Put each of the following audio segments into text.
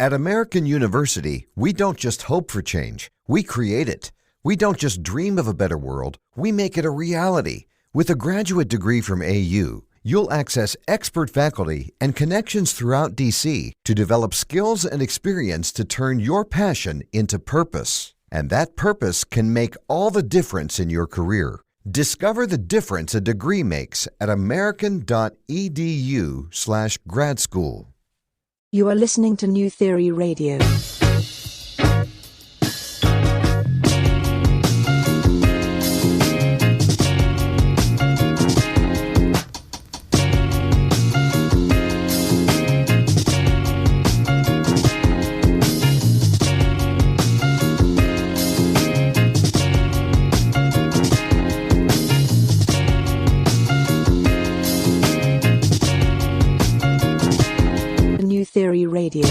At American University, we don't just hope for change, we create it. We don't just dream of a better world, we make it a reality. With a graduate degree from AU, you'll access expert faculty and connections throughout DC to develop skills and experience to turn your passion into purpose. And that purpose can make all the difference in your career. Discover the difference a degree makes at american.edu/grad school. You are listening to New Theory Radio. Theory Radio.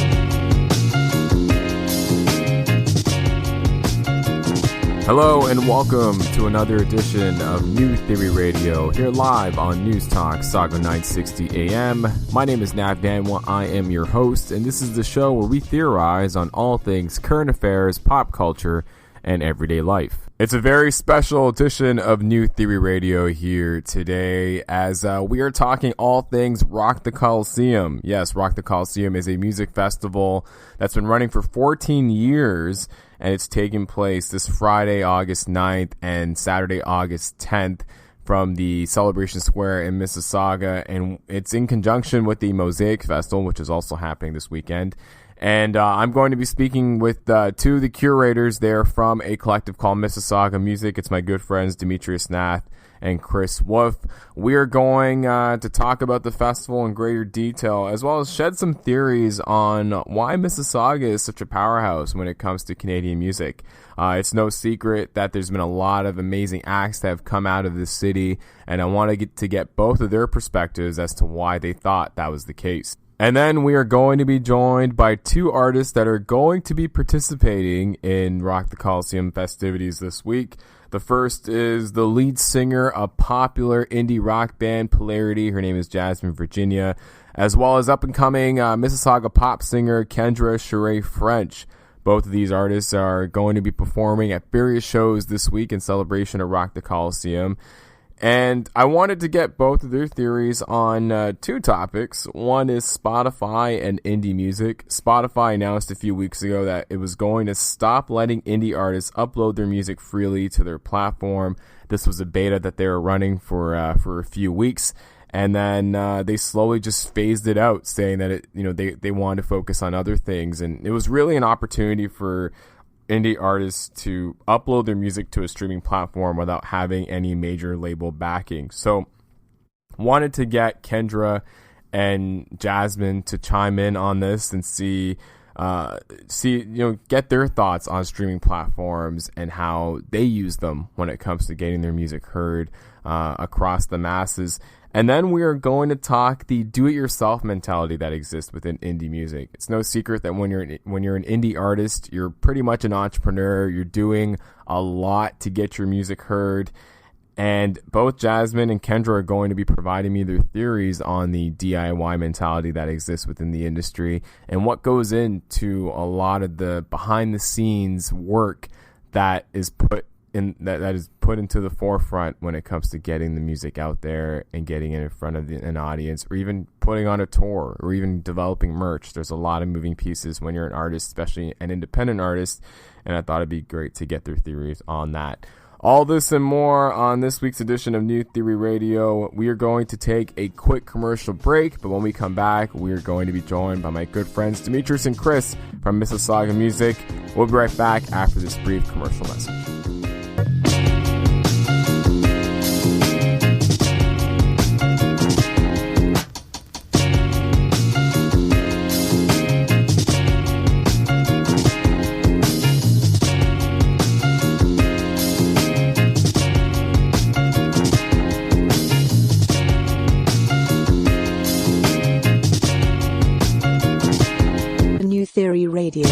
Hello and welcome to another edition of New Theory Radio, here live on News Talk Saga 960 AM. My name is Nav Nanwa, I am your host, and this is the show where we theorize on all things current affairs, pop culture, and everyday life. It's a very special edition of New Theory Radio here today, as we are talking all things Rock the Coliseum. Yes, Rock the Coliseum is a music festival that's been running for 14 years, and it's taking place this Friday, August 9th and Saturday, August 10th from the Celebration Square in Mississauga, and it's in conjunction with the Mosaic Festival, which is also happening this weekend. And I'm going to be speaking with two of the curators there from a collective called Mississauga Music. It's my good friends Demetrius, Nath, and Chris Wulff. We are going to talk about the festival in greater detail, as well as shed some theories on why Mississauga is such a powerhouse when it comes to Canadian music. It's no secret that there's been a lot of amazing acts that have come out of this city, and I want to get both of their perspectives as to why they thought that was the case. And then we are going to be joined by two artists that are going to be participating in Rock the Coliseum festivities this week. The first is the lead singer of popular indie rock band Polarity. Her name is Jasmine Virginia, as well as up-and-coming Mississauga pop singer Kendra Charest-French. Both of these artists are going to be performing at various shows this week in celebration of Rock the Coliseum. And I wanted to get both of their theories on two topics. One is Spotify and indie music. Spotify announced a few weeks ago that it was going to stop letting indie artists upload their music freely to their platform. This was a beta that they were running for a few weeks, and then they slowly just phased it out, saying that they wanted to focus on other things. And it was really an opportunity for indie artists to upload their music to a streaming platform without having any major label backing. So wanted to get Kendra and Jasmine to chime in on this and get their thoughts on streaming platforms and how they use them when it comes to getting their music heard across the masses. And then we are going to talk the do-it-yourself mentality that exists within indie music. It's no secret that when you're an indie artist, you're pretty much an entrepreneur. You're doing a lot to get your music heard. And both Jasmine and Kendra are going to be providing me their theories on the DIY mentality that exists within the industry and what goes into a lot of the behind-the-scenes work that is put into the forefront when it comes to getting the music out there and getting it in front of an audience, or even putting on a tour, or even developing merch. There's a lot of moving pieces when you're an artist, especially an independent artist, and I thought it'd be great to get their theories on that. All this and more on this week's edition of New Theory Radio. We are going to take a quick commercial break, but when we come back, we are going to be joined by my good friends Demetrius and Chris from Mississauga Music. We'll be right back after this brief commercial message. Theory Radio.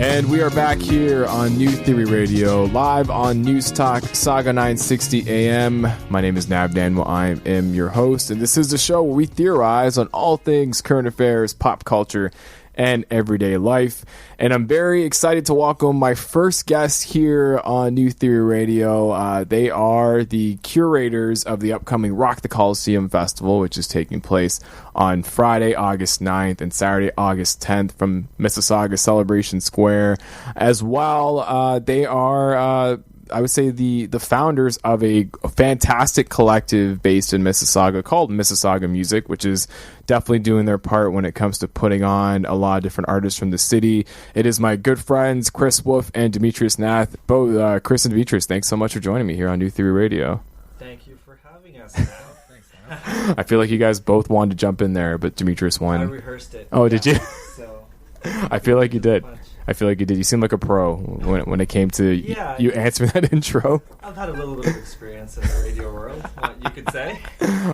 And we are back here on New Theory Radio, live on News Talk, Saga 960 AM. My name is Nav Nanwa. I am your host, and this is the show where we theorize on all things current affairs, pop culture, and everyday life. And I'm very excited to welcome my first guest here on New Theory Radio. They are the curators of the upcoming Rock the Coliseum Festival, which is taking place on Friday, August 9th and Saturday, August 10th from Mississauga Celebration Square. As well, they are... I would say the founders of a fantastic collective based in Mississauga called Mississauga Music, which is definitely doing their part when it comes to putting on a lot of different artists from the city. It is my good friends Chris Wulff and Demetrius Nath. Both Chris and Demetrius, thanks so much for joining me here on New Theory Radio. Thank you for having us. Thanks, man. I feel like you guys both wanted to jump in there, but Demetrius won. I rehearsed it. Oh, did you? So I feel like you did. I feel like you did. You seem like a pro when it came to you answering that intro. I've had a little bit of experience in the radio world, what you could say.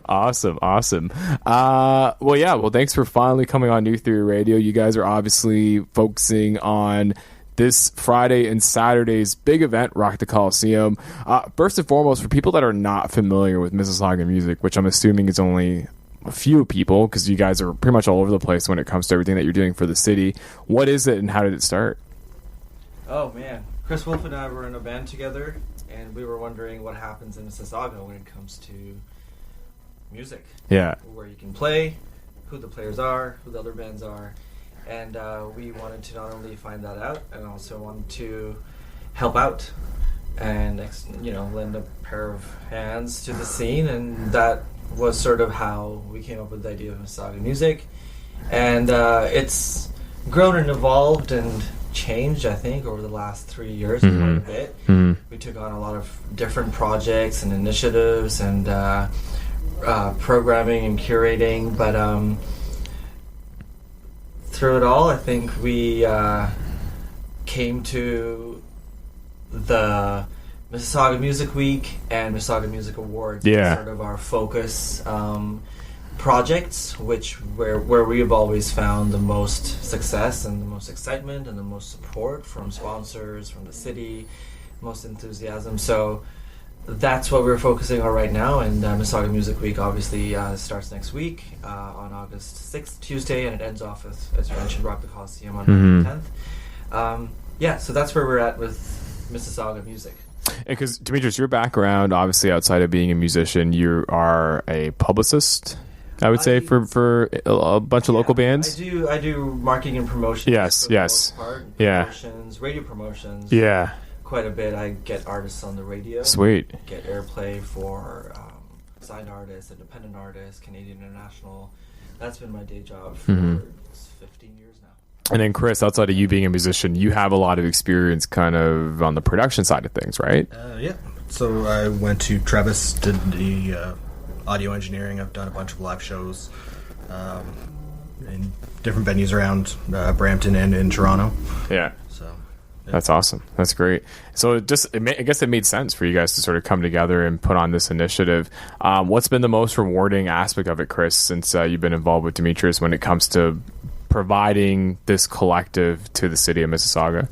Awesome. Well, thanks for finally coming on New Theory Radio. You guys are obviously focusing on this Friday and Saturday's big event, Rock the Coliseum. First and foremost, for people that are not familiar with Mississauga music, which I'm assuming is only a few people, because you guys are pretty much all over the place when it comes to everything that you're doing for the city. What is it and how did it start? Oh man, Chris Wulff and I were in a band together, and we were wondering what happens in Mississauga when it comes to music. Yeah. Where you can play, who the players are, who the other bands are, and we wanted to not only find that out, and also wanted to help out and lend a pair of hands to the scene, and that was sort of how we came up with the idea of Mississauga Music. And it's grown and evolved and changed, I think, over the last 3 years quite a bit. We took on a lot of different projects and initiatives and programming and curating, but through it all, I think we came to the Mississauga Music Week and Mississauga Music Awards, sort of our focus projects, where we have always found the most success and the most excitement and the most support from sponsors, from the city, most enthusiasm. So that's what we're focusing on right now. And Mississauga Music Week obviously starts next week on August 6th, Tuesday, and it ends off with, as you mentioned, Rock the Coliseum on August 10th. So that's where we're at with Mississauga Music. Because Demetrius, your background, obviously outside of being a musician, you are a publicist, I would say, for a bunch of local bands. I do marketing and promotion. Yes. Promotions, radio promotions. Yeah. Quite a bit. I get artists on the radio. Sweet. Get airplay for signed artists, independent artists, Canadian International. That's been my day job for 15 years now. And then Chris, outside of you being a musician, you have a lot of experience kind of on the production side of things, right? Yeah. So I went to Travis, did the audio engineering. I've done a bunch of live shows in different venues around Brampton and in Toronto. Yeah. So yeah. That's awesome. That's great. So I guess it made sense for you guys to sort of come together and put on this initiative. What's been the most rewarding aspect of it, Chris, since you've been involved with Demetrius when it comes to providing this collective to the city of Mississauga?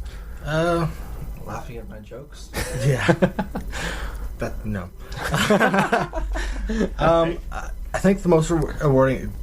Laughing at my jokes. Yeah. No. I think the most rewarding,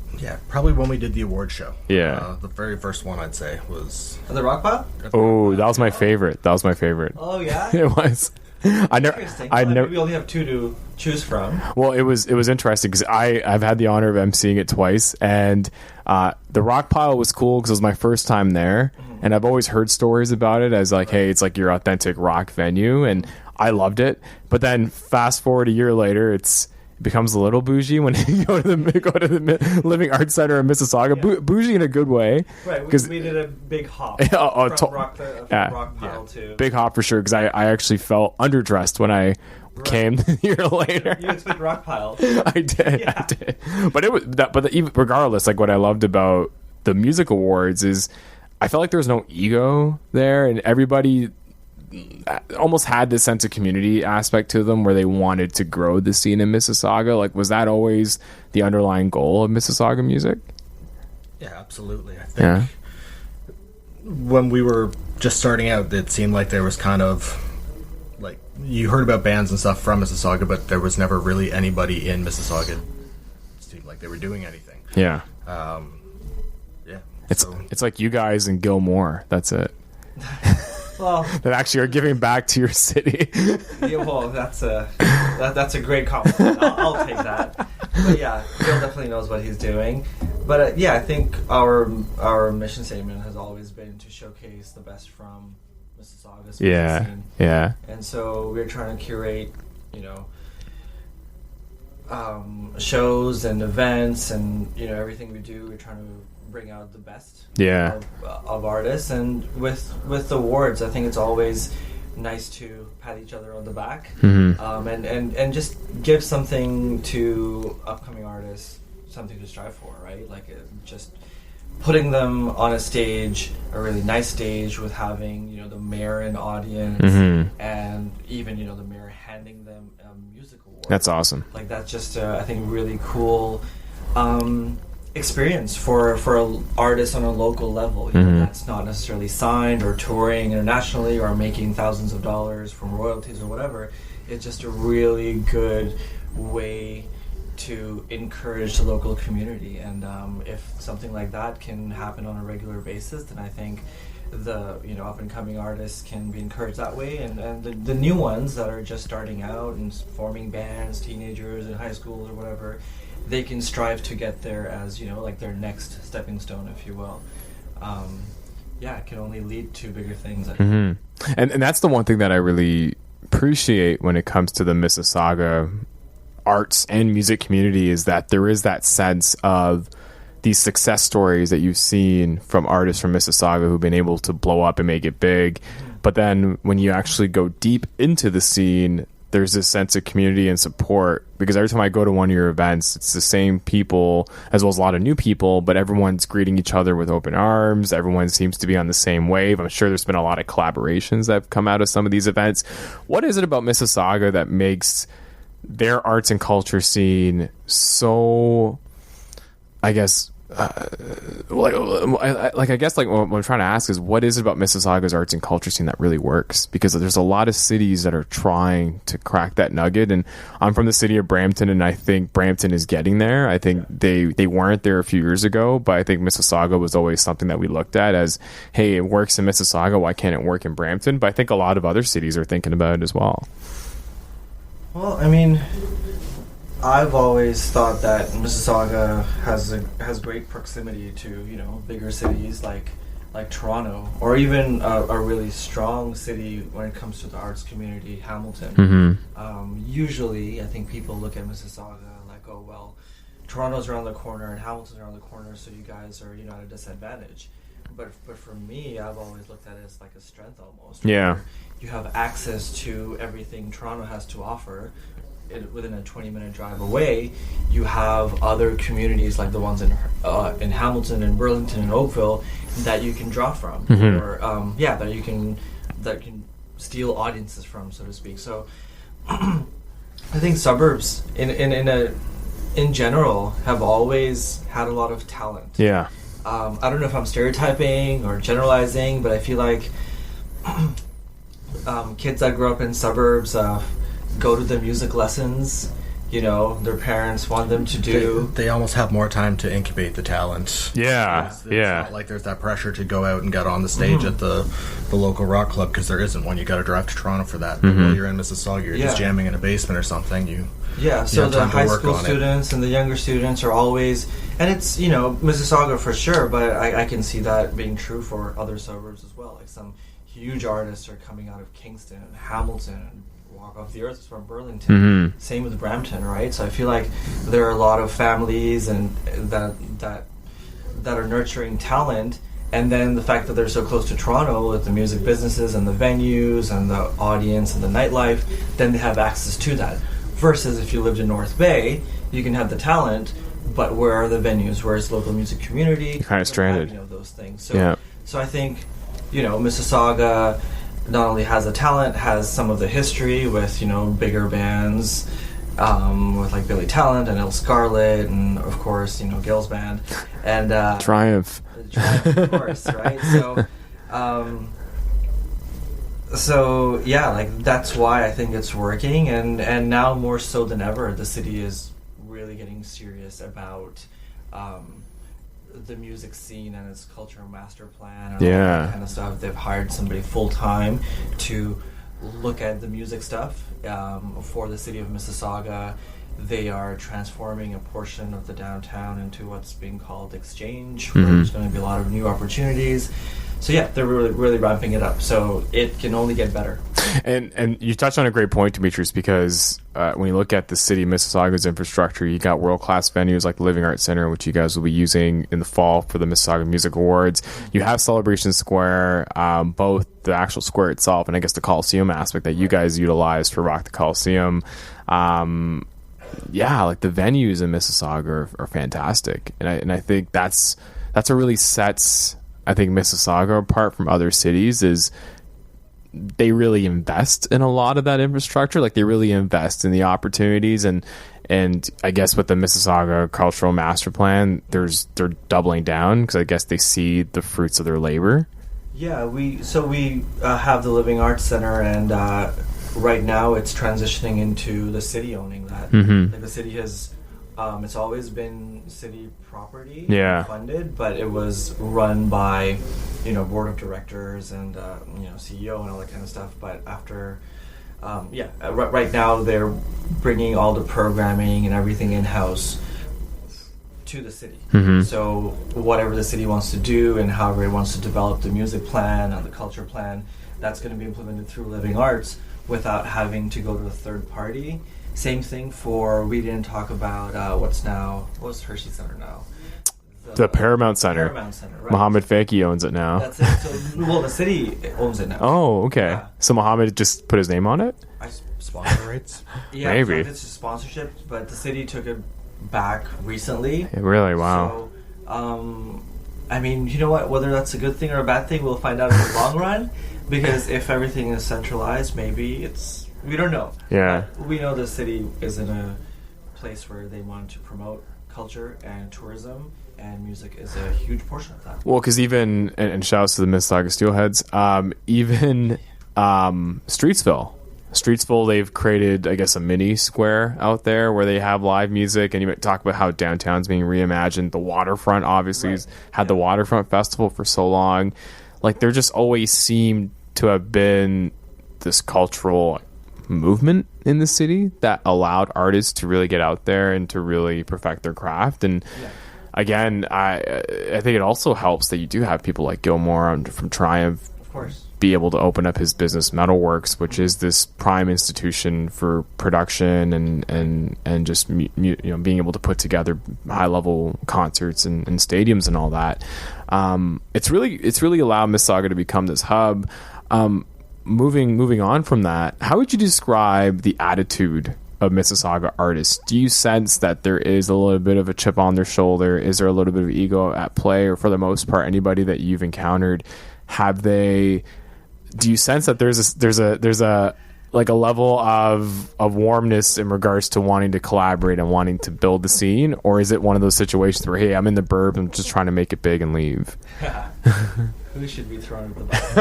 probably when we did the award show. Yeah. The very first one, I'd say, was... And the Rock Pile? Oh, that was my favorite. Oh, yeah? It was. We only have two to choose from. Well, it was interesting because I've had the honor of emceeing it twice, and the Rock Pile was cool because it was my first time there, and I've always heard stories about it as like, hey, it's like your authentic rock venue, and I loved it. But then fast forward a year later, it becomes a little bougie when you go to the Living Arts Center in Mississauga. Yeah. Bougie in a good way. Right, we did a big hop from Rock Pile to... Big hop for sure, because I actually felt underdressed when I came a year later. You expect Rock Pile. I did. But it was even regardless, like what I loved about the music awards is I felt like there was no ego there, and everybody almost had this sense of community aspect to them where they wanted to grow the scene in Mississauga. Like, was that always the underlying goal of Mississauga music? Yeah, absolutely. I think when we were just starting out, it seemed like there was kind of like you heard about bands and stuff from Mississauga, but there was never really anybody in Mississauga. It seemed like they were doing anything. Yeah. Yeah. It's like you guys and Gilmore. That's it. Well, that actually are giving back to your city. Yeah, well, that's a great compliment. I'll take that. But yeah, Gil definitely knows what he's doing. But yeah, I think our mission statement has always been to showcase the best from Mississauga's music scene. Yeah. And so we're trying to curate, shows and events and everything we do. We're trying to bring out the best of artists, and with awards, I think it's always nice to pat each other on the back, and just give something to upcoming artists, something to strive for, right? Like just putting them on a stage, a really nice stage, with having the mayor in audience, and even the mayor handing them a music award. That's awesome. Like that's just I think really cool experience for an artist on a local level. That's not necessarily signed or touring internationally or making thousands of dollars from royalties or whatever. It's just a really good way to encourage the local community, and if something like that can happen on a regular basis, then I think the up and coming artists can be encouraged that way, and the new ones that are just starting out and forming bands, teenagers in high school or whatever, they can strive to get there as like their next stepping stone, if you will. It can only lead to bigger things. And that's the one thing that I really appreciate when it comes to the Mississauga arts and music community, is that there is that sense of these success stories that you've seen from artists from Mississauga who've been able to blow up and make it big. But then when you actually go deep into the scene, there's this sense of community and support, because every time I go to one of your events, it's the same people as well as a lot of new people, but everyone's greeting each other with open arms. Everyone seems to be on the same wave. I'm sure there's been a lot of collaborations that have come out of some of these events. What is it about Mississauga that makes their arts and culture scene so, I guess, what I'm trying to ask is, what is it about Mississauga's arts and culture scene that really works? Because there's a lot of cities that are trying to crack that nugget, and I'm from the city of Brampton, and I think Brampton is getting there. I think they weren't there a few years ago, but I think Mississauga was always something that we looked at as, hey, it works in Mississauga, why can't it work in Brampton? But I think a lot of other cities are thinking about it as well. Well, I mean, I've always thought that Mississauga has great proximity to bigger cities like Toronto, or even a really strong city when it comes to the arts community, Hamilton. Usually, I think people look at Mississauga like, oh well, Toronto's around the corner and Hamilton's around the corner, so you guys are at a disadvantage. But for me, I've always looked at it as like a strength almost. Yeah. You have access to everything Toronto has to offer. Within a 20-minute drive away, you have other communities like the ones in Hamilton and Burlington and Oakville that you can draw from, or that can steal audiences from, so to speak. So, I think suburbs in general have always had a lot of talent. Yeah. I don't know if I'm stereotyping or generalizing, but I feel like kids that grow up in suburbs go to the music lessons. Their parents want them to do. They almost have more time to incubate the talent. Yeah, it's not like there's that pressure to go out and get on the stage at the local rock club, because there isn't one. You got to drive to Toronto for that. But while you're in Mississauga, you're just jamming in a basement or something. So the high school students and the younger students are always, and it's Mississauga for sure, but I can see that being true for other suburbs as well. Like some huge artists are coming out of Kingston and Hamilton and Walk Off the Earth from Burlington. Same with Brampton, right? So I feel like there are a lot of families and that are nurturing talent, and then the fact that they're so close to Toronto with the music businesses and the venues and the audience and the nightlife, then they have access to that. Versus if you lived in North Bay, you can have the talent, but where are the venues? Where's the local music community? You're kind of stranded. Those things. So I think Mississauga not only has the talent, has some of the history with bigger bands, with like Billy Talent and El Scarlet, and of course Gil's band and Triumph, of course, right? So So yeah, like that's why I think it's working, and now more so than ever, the city is really getting serious about the music scene and its cultural master plan and all that kind of stuff. They've hired somebody full time to look at the music stuff for the city of Mississauga. They are transforming a portion of the downtown into what's being called Exchange, where there's going to be a lot of new opportunities. So yeah, they're really ramping it up. So it can only get better. And you touched on a great point, Demetrius, because when you look at the city of Mississauga's infrastructure, you got world-class venues like the Living Arts Center, which you guys will be using in the fall for the Mississauga Music Awards. You have Celebration Square, both the actual square itself and I guess the Coliseum aspect that you guys utilized for Rock the Coliseum. Yeah, like the venues in Mississauga are fantastic, and I think that's what really sets, I think, Mississauga apart from other cities is they really invest in a lot of that infrastructure. Like they really invest in the opportunities, and I guess with the Mississauga Cultural Master Plan, they're doubling down because I guess they see the fruits of their labor. Yeah, we have the Living Arts Center, and right now it's transitioning into the city owning that. Like the city has, it's always been city property, funded, but it was run by, board of directors and CEO and all that kind of stuff. But after, right now they're bringing all the programming and everything in house to the city. So whatever the city wants to do and however it wants to develop the music plan and the culture plan, that's going to be implemented through Living Arts without having to go to a third party. Same thing for, we didn't talk about what's Hershey Center now? The Paramount Center. Paramount Center, right. Mohammed Fakey owns it now. That's it. So, the city owns it now. Oh, okay. Yeah. So Mohammed just put his name on it? Sponsor rates? Yeah, maybe. So it's just sponsorship, but the city took it back recently. Yeah, really? Wow. So, I mean, you know what? Whether that's a good thing or a bad thing, we'll find out in the long run. Because if everything is centralized, maybe we don't know. Yeah. But we know the city is in a place where they want to promote culture and tourism, and music is a huge portion of that. Well, because even, and shouts to the Mississauga Steelheads, even Streetsville, they've created, I guess, a mini square out there where they have live music, and you talk about how downtown's being reimagined. The waterfront, obviously, has had the Waterfront Festival for so long. Like, there just always seemed to have been this cultural movement in the city that allowed artists to really get out there and to really perfect their craft. And again, I think it also helps that you do have people like Gilmore from Triumph, of course, be able to open up his business Metalworks, which is this prime institution for production and just being able to put together high level concerts and stadiums and all that. It's really allowed Mississauga to become this hub. Moving on from that, how would you describe the attitude of Mississauga artists? Do you sense that there is a little bit of a chip on their shoulder? Is there a little bit of ego at play? Or for the most part, anybody that you've encountered, do you sense that there's a like a level of warmness in regards to wanting to collaborate and wanting to build the scene? Or is it one of those situations where, hey, I'm in the burb, I'm just trying to make it big and leave? Who should be thrown at the bus?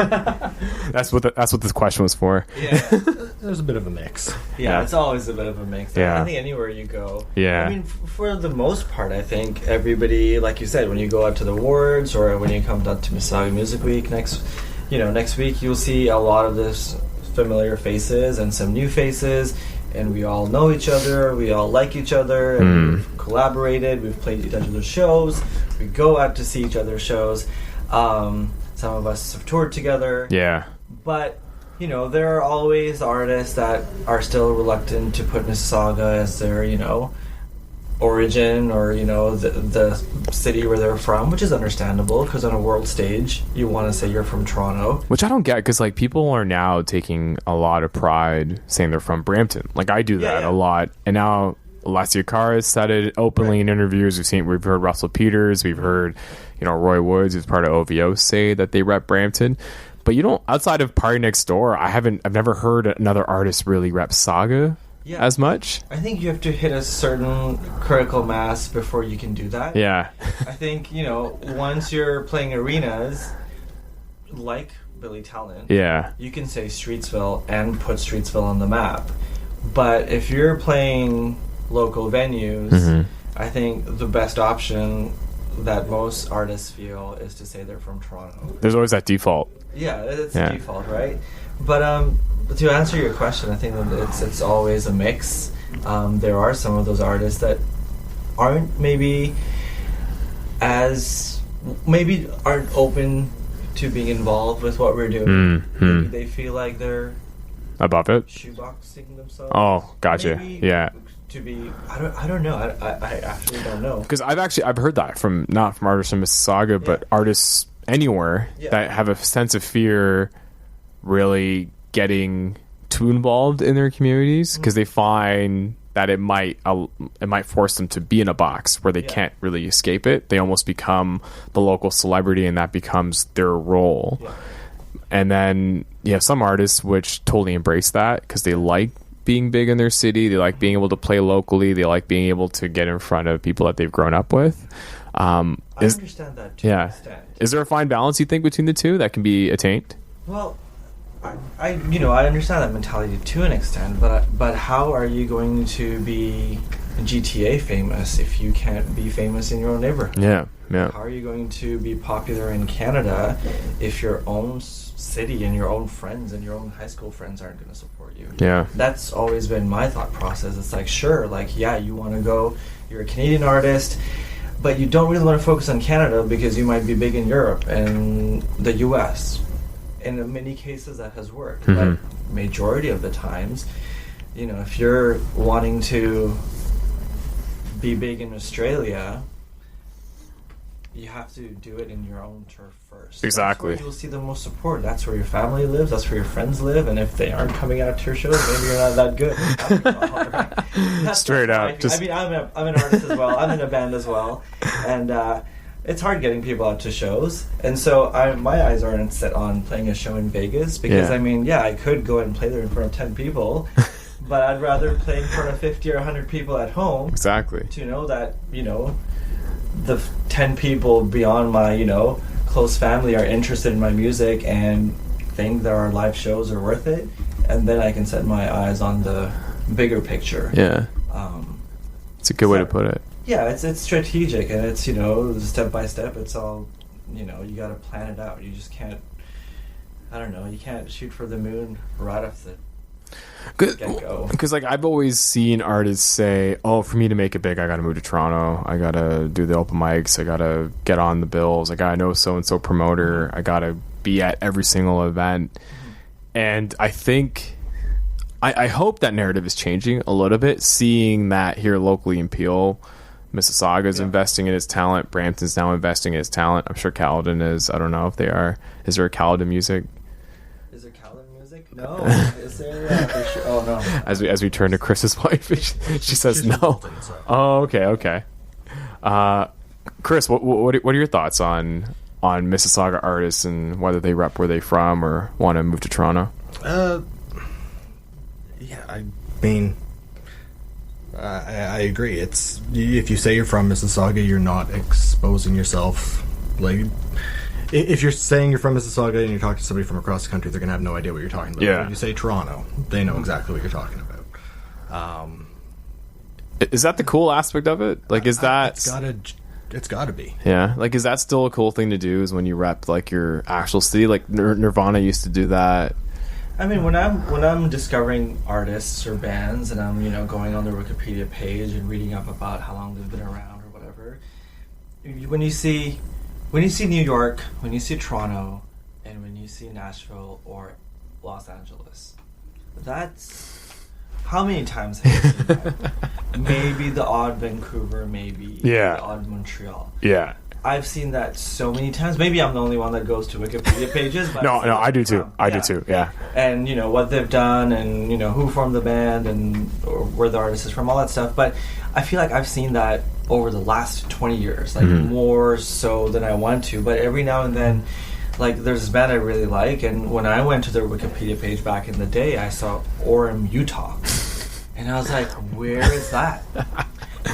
That's what this question was for. Yeah. There's a bit of a mix. Yeah, it's always a bit of a mix. Yeah. I think anywhere you go. Yeah. I mean, for the most part, I think everybody, like you said, when you go out to the awards or when you come down to Mississauga Music Week next week, you'll see a lot of this familiar faces and some new faces, and we all know each other, we all like each other, and we've collaborated, we've played each other's shows, we go out to see each other's shows. Some of us have toured together. Yeah. But, there are always artists that are still reluctant to put Mississauga as their, origin or, the city where they're from, which is understandable because on a world stage, you want to say you're from Toronto. Which I don't get because, like, people are now taking a lot of pride saying they're from Brampton. Like, I do that a lot. And now Alessia Cara has said it openly in interviews. We've heard Russell Peters. We've heard, Roy Woods, who's part of OVO, say that they rep Brampton. But outside of Party Next Door, I've never heard another artist really rep Saga as much. I think you have to hit a certain critical mass before you can do that. Yeah. I think, once you're playing arenas, like Billy Talent, you can say Streetsville and put Streetsville on the map. But if you're playing local venues, I think the best option that most artists feel is to say they're from Toronto. There's always that default. Yeah, it's the default, right? But to answer your question, I think that it's always a mix. There are some of those artists that aren't open to being involved with what we're doing. Maybe they feel like they're above it, shoeboxing themselves. Oh, gotcha. Maybe to be, I don't know. I actually don't know. Because I've heard that from not from artists in Mississauga, but artists anywhere that have a sense of fear, really getting too involved in their communities because they find that it might force them to be in a box where they can't really escape it. They almost become the local celebrity, and that becomes their role. Yeah. And then you have some artists which totally embrace that because they like being big in their city. They like being able to play locally. They like being able to get in front of people that they've grown up with. I understand that to an extent. Is there a fine balance, you think, between the two that can be attained? Well, I understand that mentality to an extent, but how are you going to be GTA famous if you can't be famous in your own neighborhood? Yeah. How are you going to be popular in Canada if your own city and your own friends and your own high school friends aren't going to support you? Yeah. That's always been my thought process. It's like, sure, like, yeah, you want to go, you're a Canadian artist, but you don't really want to focus on Canada because you might be big in Europe and the US. In many cases that has worked, but majority of the times, if you're wanting to be big in Australia, you have to do it in your own turf first. Exactly. That's where you'll see the most support. That's where your family lives. That's where your friends live. And if they aren't coming out to your shows, maybe you're not that good. Straight out. I mean, I'm an artist as well. I'm in a band as well, and it's hard getting people out to shows. And so my eyes aren't set on playing a show in Vegas because I could go and play there in front of 10 people. But I'd rather play in front of 50 or 100 people at home. Exactly. To know that, the 10 people beyond my, close family are interested in my music and think that our live shows are worth it. And then I can set my eyes on the bigger picture. Yeah. It's a good way to put it. Yeah, it's strategic, and it's, step by step. It's all, you got to plan it out. You just can't, you can't shoot for the moon right off the get-go. Because, I've always seen artists say, oh, for me to make it big, I got to move to Toronto. I got to do the open mics. I got to get on the bills. I got to know so-and-so promoter. I got to be at every single event. And I think... I hope that narrative is changing a little bit, seeing that here locally in Peel, Mississauga is investing in its talent. Brampton's now investing in its talent. I'm sure Caledon is. I don't know if they are. Is there a Caledon music? Is there Caledon music? No. Is there? Oh, no. As we turn to Chris's wife, she says no. Oh, okay. Chris, what are your thoughts on Mississauga artists and whether they rep where they're from or want to move to Toronto? Yeah, I mean, I agree. It's if you say you're from Mississauga, you're not exposing yourself. Like, if you're saying you're from Mississauga and you're talking to somebody from across the country, they're gonna have no idea what you're talking about. Yeah. If you say Toronto, they know exactly what you're talking about. Is that the cool aspect of it? Like, is that it's gotta be. Yeah. Like, is that still a cool thing to do? Is when you rep like your actual city? Like Nirvana used to do that. I mean, when I'm discovering artists or bands, and I'm going on their Wikipedia page and reading up about how long they've been around or whatever, when you see New York, when you see Toronto, and when you see Nashville or Los Angeles, that's how many times have you seen that? Maybe the odd Vancouver, maybe the odd Montreal. Yeah. I've seen that so many times. Maybe I'm the only one that goes to Wikipedia pages. But no, I do too. I do too. Yeah. And what they've done, and who formed the band, and or where the artist is from, all that stuff. But I feel like I've seen that over the last 20 years, like more so than I want to. But every now and then, like there's this band I really like, and when I went to their Wikipedia page back in the day, I saw Orem, Utah, and I was like, where is that?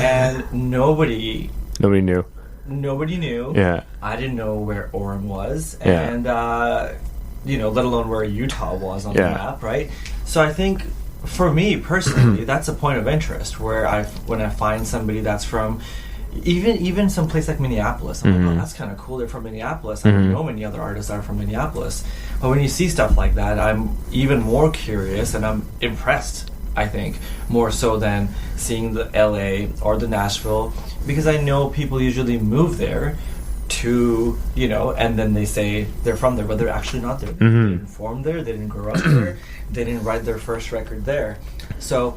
And nobody knew. nobody knew. Yeah. I didn't know where Orem was, Yeah. and let alone where Utah was on the Yeah. map, right? So I think for me personally, that's a point of interest where when I find somebody that's from even some place like Minneapolis, I'm like, oh, that's kind of cool. They're from Minneapolis. I don't know many other artists that are from Minneapolis. But when you see stuff like that, I'm even more curious and I'm impressed, I think, more so than seeing the LA or the Nashville, because I know people usually move there to, and then they say they're from there, but they're actually not there. They didn't form there, they didn't grow up there, they didn't write their first record there. So,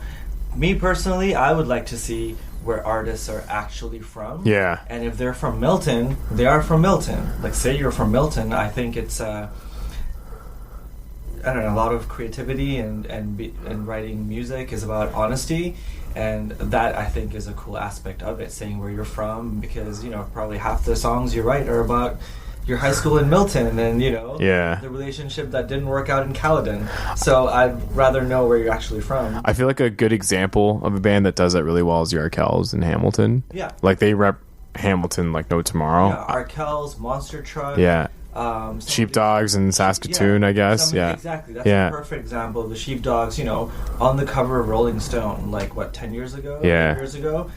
me personally, I would like to see where artists are actually from. Yeah. And if they're from Milton, they are from Milton. Like, say you're from Milton, I think it's a lot of creativity and writing music is about honesty, and that I think is a cool aspect of it, saying where you're from, because probably half the songs you write are about your high school in Milton and the relationship that didn't work out in Caledon. So I'd rather know where you're actually from. I feel like a good example of a band that does that really well is the Arkells in Hamilton. Yeah, like they rep Hamilton like no tomorrow. Yeah, Arkells, Monster Truck. Yeah. Sheepdogs in Saskatoon, I guess. Exactly. That's a perfect example of the Sheepdogs, on the cover of Rolling Stone, like, 10 years ago? Yeah. 8 years ago?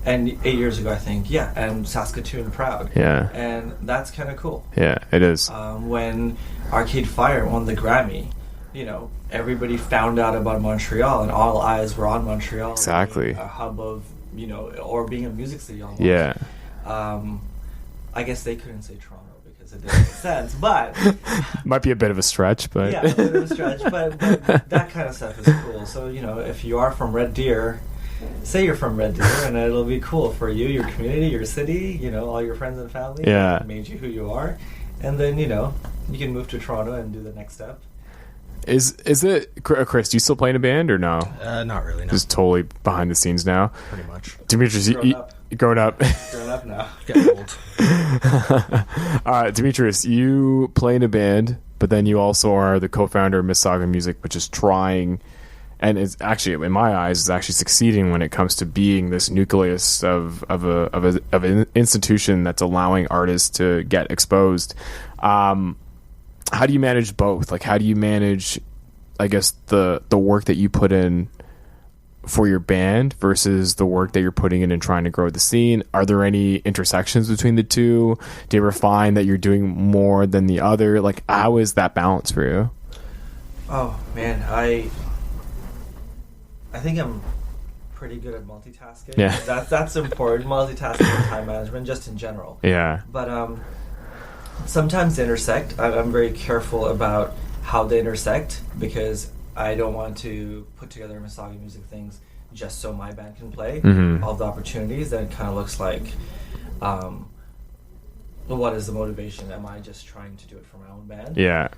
And 8 years ago, I think. Yeah, and Saskatoon Proud. Yeah. And that's kind of cool. Yeah, it is. When Arcade Fire won the Grammy, everybody found out about Montreal, and all eyes were on Montreal. Exactly. A hub of, or being a music city almost. Yeah. I guess they couldn't say Toronto because it didn't make sense, but might be a bit of a stretch, but yeah, a bit of a stretch, but that kind of stuff is cool. So if you are from Red Deer, say you're from Red Deer, and it'll be cool for you, your community, your city, all your friends and family. Yeah, made you who you are, and then you can move to Toronto and do the next step. Is it, Chris? Do you still play in a band or no? Not really. No. Just totally behind the scenes now. Pretty much. Demetrius, grown up. Grown up now. Getting old. Demetrius, you play in a band, but then you also are the co-founder of Mississauga Music, which is trying, and is actually, in my eyes, is actually succeeding when it comes to being this nucleus of an institution that's allowing artists to get exposed. How do you manage both? Like, how do you manage, I guess, the work that you put in for your band versus the work that you're putting in and trying to grow the scene? Are there any intersections between the two? Do you ever find that you're doing more than the other? Like, how is that balance for you? Oh man, I think I'm pretty good at multitasking. Yeah, that's important. Multitasking and time management, just in general. Yeah, but sometimes they intersect. I'm very careful about how they intersect, because I don't want to put together Mississauga Music things just so my band can play. All the opportunities, then it kind of looks like, what is the motivation? Am I just trying to do it for my own band? Yeah.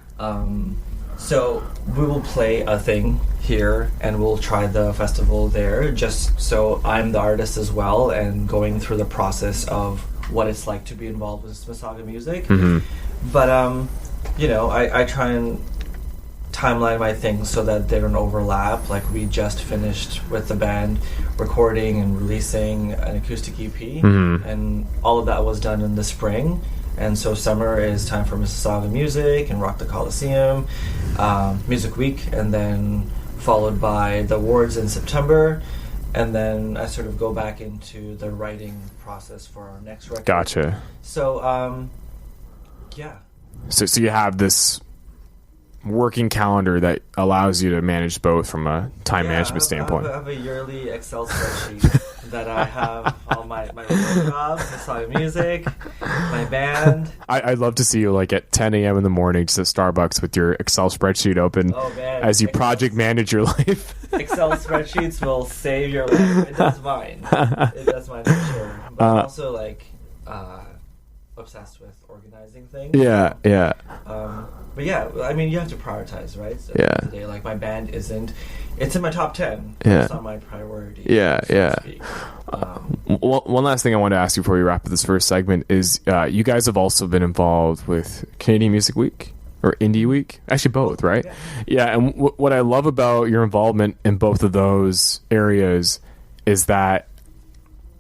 So we will play a thing here, and we'll try the festival there, just so I'm the artist as well, and going through the process of what it's like to be involved with Mississauga Music. But I try and timeline my things so that they don't overlap. Like, we just finished with the band recording and releasing an acoustic EP, and all of that was done in the spring. And so summer is time for Mississauga Music and Rock the Coliseum, Music Week, and then followed by the awards in September. And then I sort of go back into the writing process for our next record. Gotcha. So, yeah. So you have this working calendar that allows you to manage both from a time management standpoint. I have a yearly Excel spreadsheet that I have all my real jobs, Mississauga Music, my band. I'd love to see you like at 10 a.m. in the morning just at Starbucks with your Excel spreadsheet open as you project manage your life. Excel spreadsheets will save your life. It does mine. It does mine for sure. But I'm also like obsessed with organizing things. Yeah, yeah. But yeah, I mean, you have to prioritize, right? So yeah. Today, like, my band isn't. It's in my top 10. Yeah. It's not my priority. Yeah, so yeah. to speak. One last thing I want to ask you before we wrap up this first segment is you guys have also been involved with Canadian Music Week or Indie Week. Actually, both, right? Yeah, and what I love about your involvement in both of those areas is that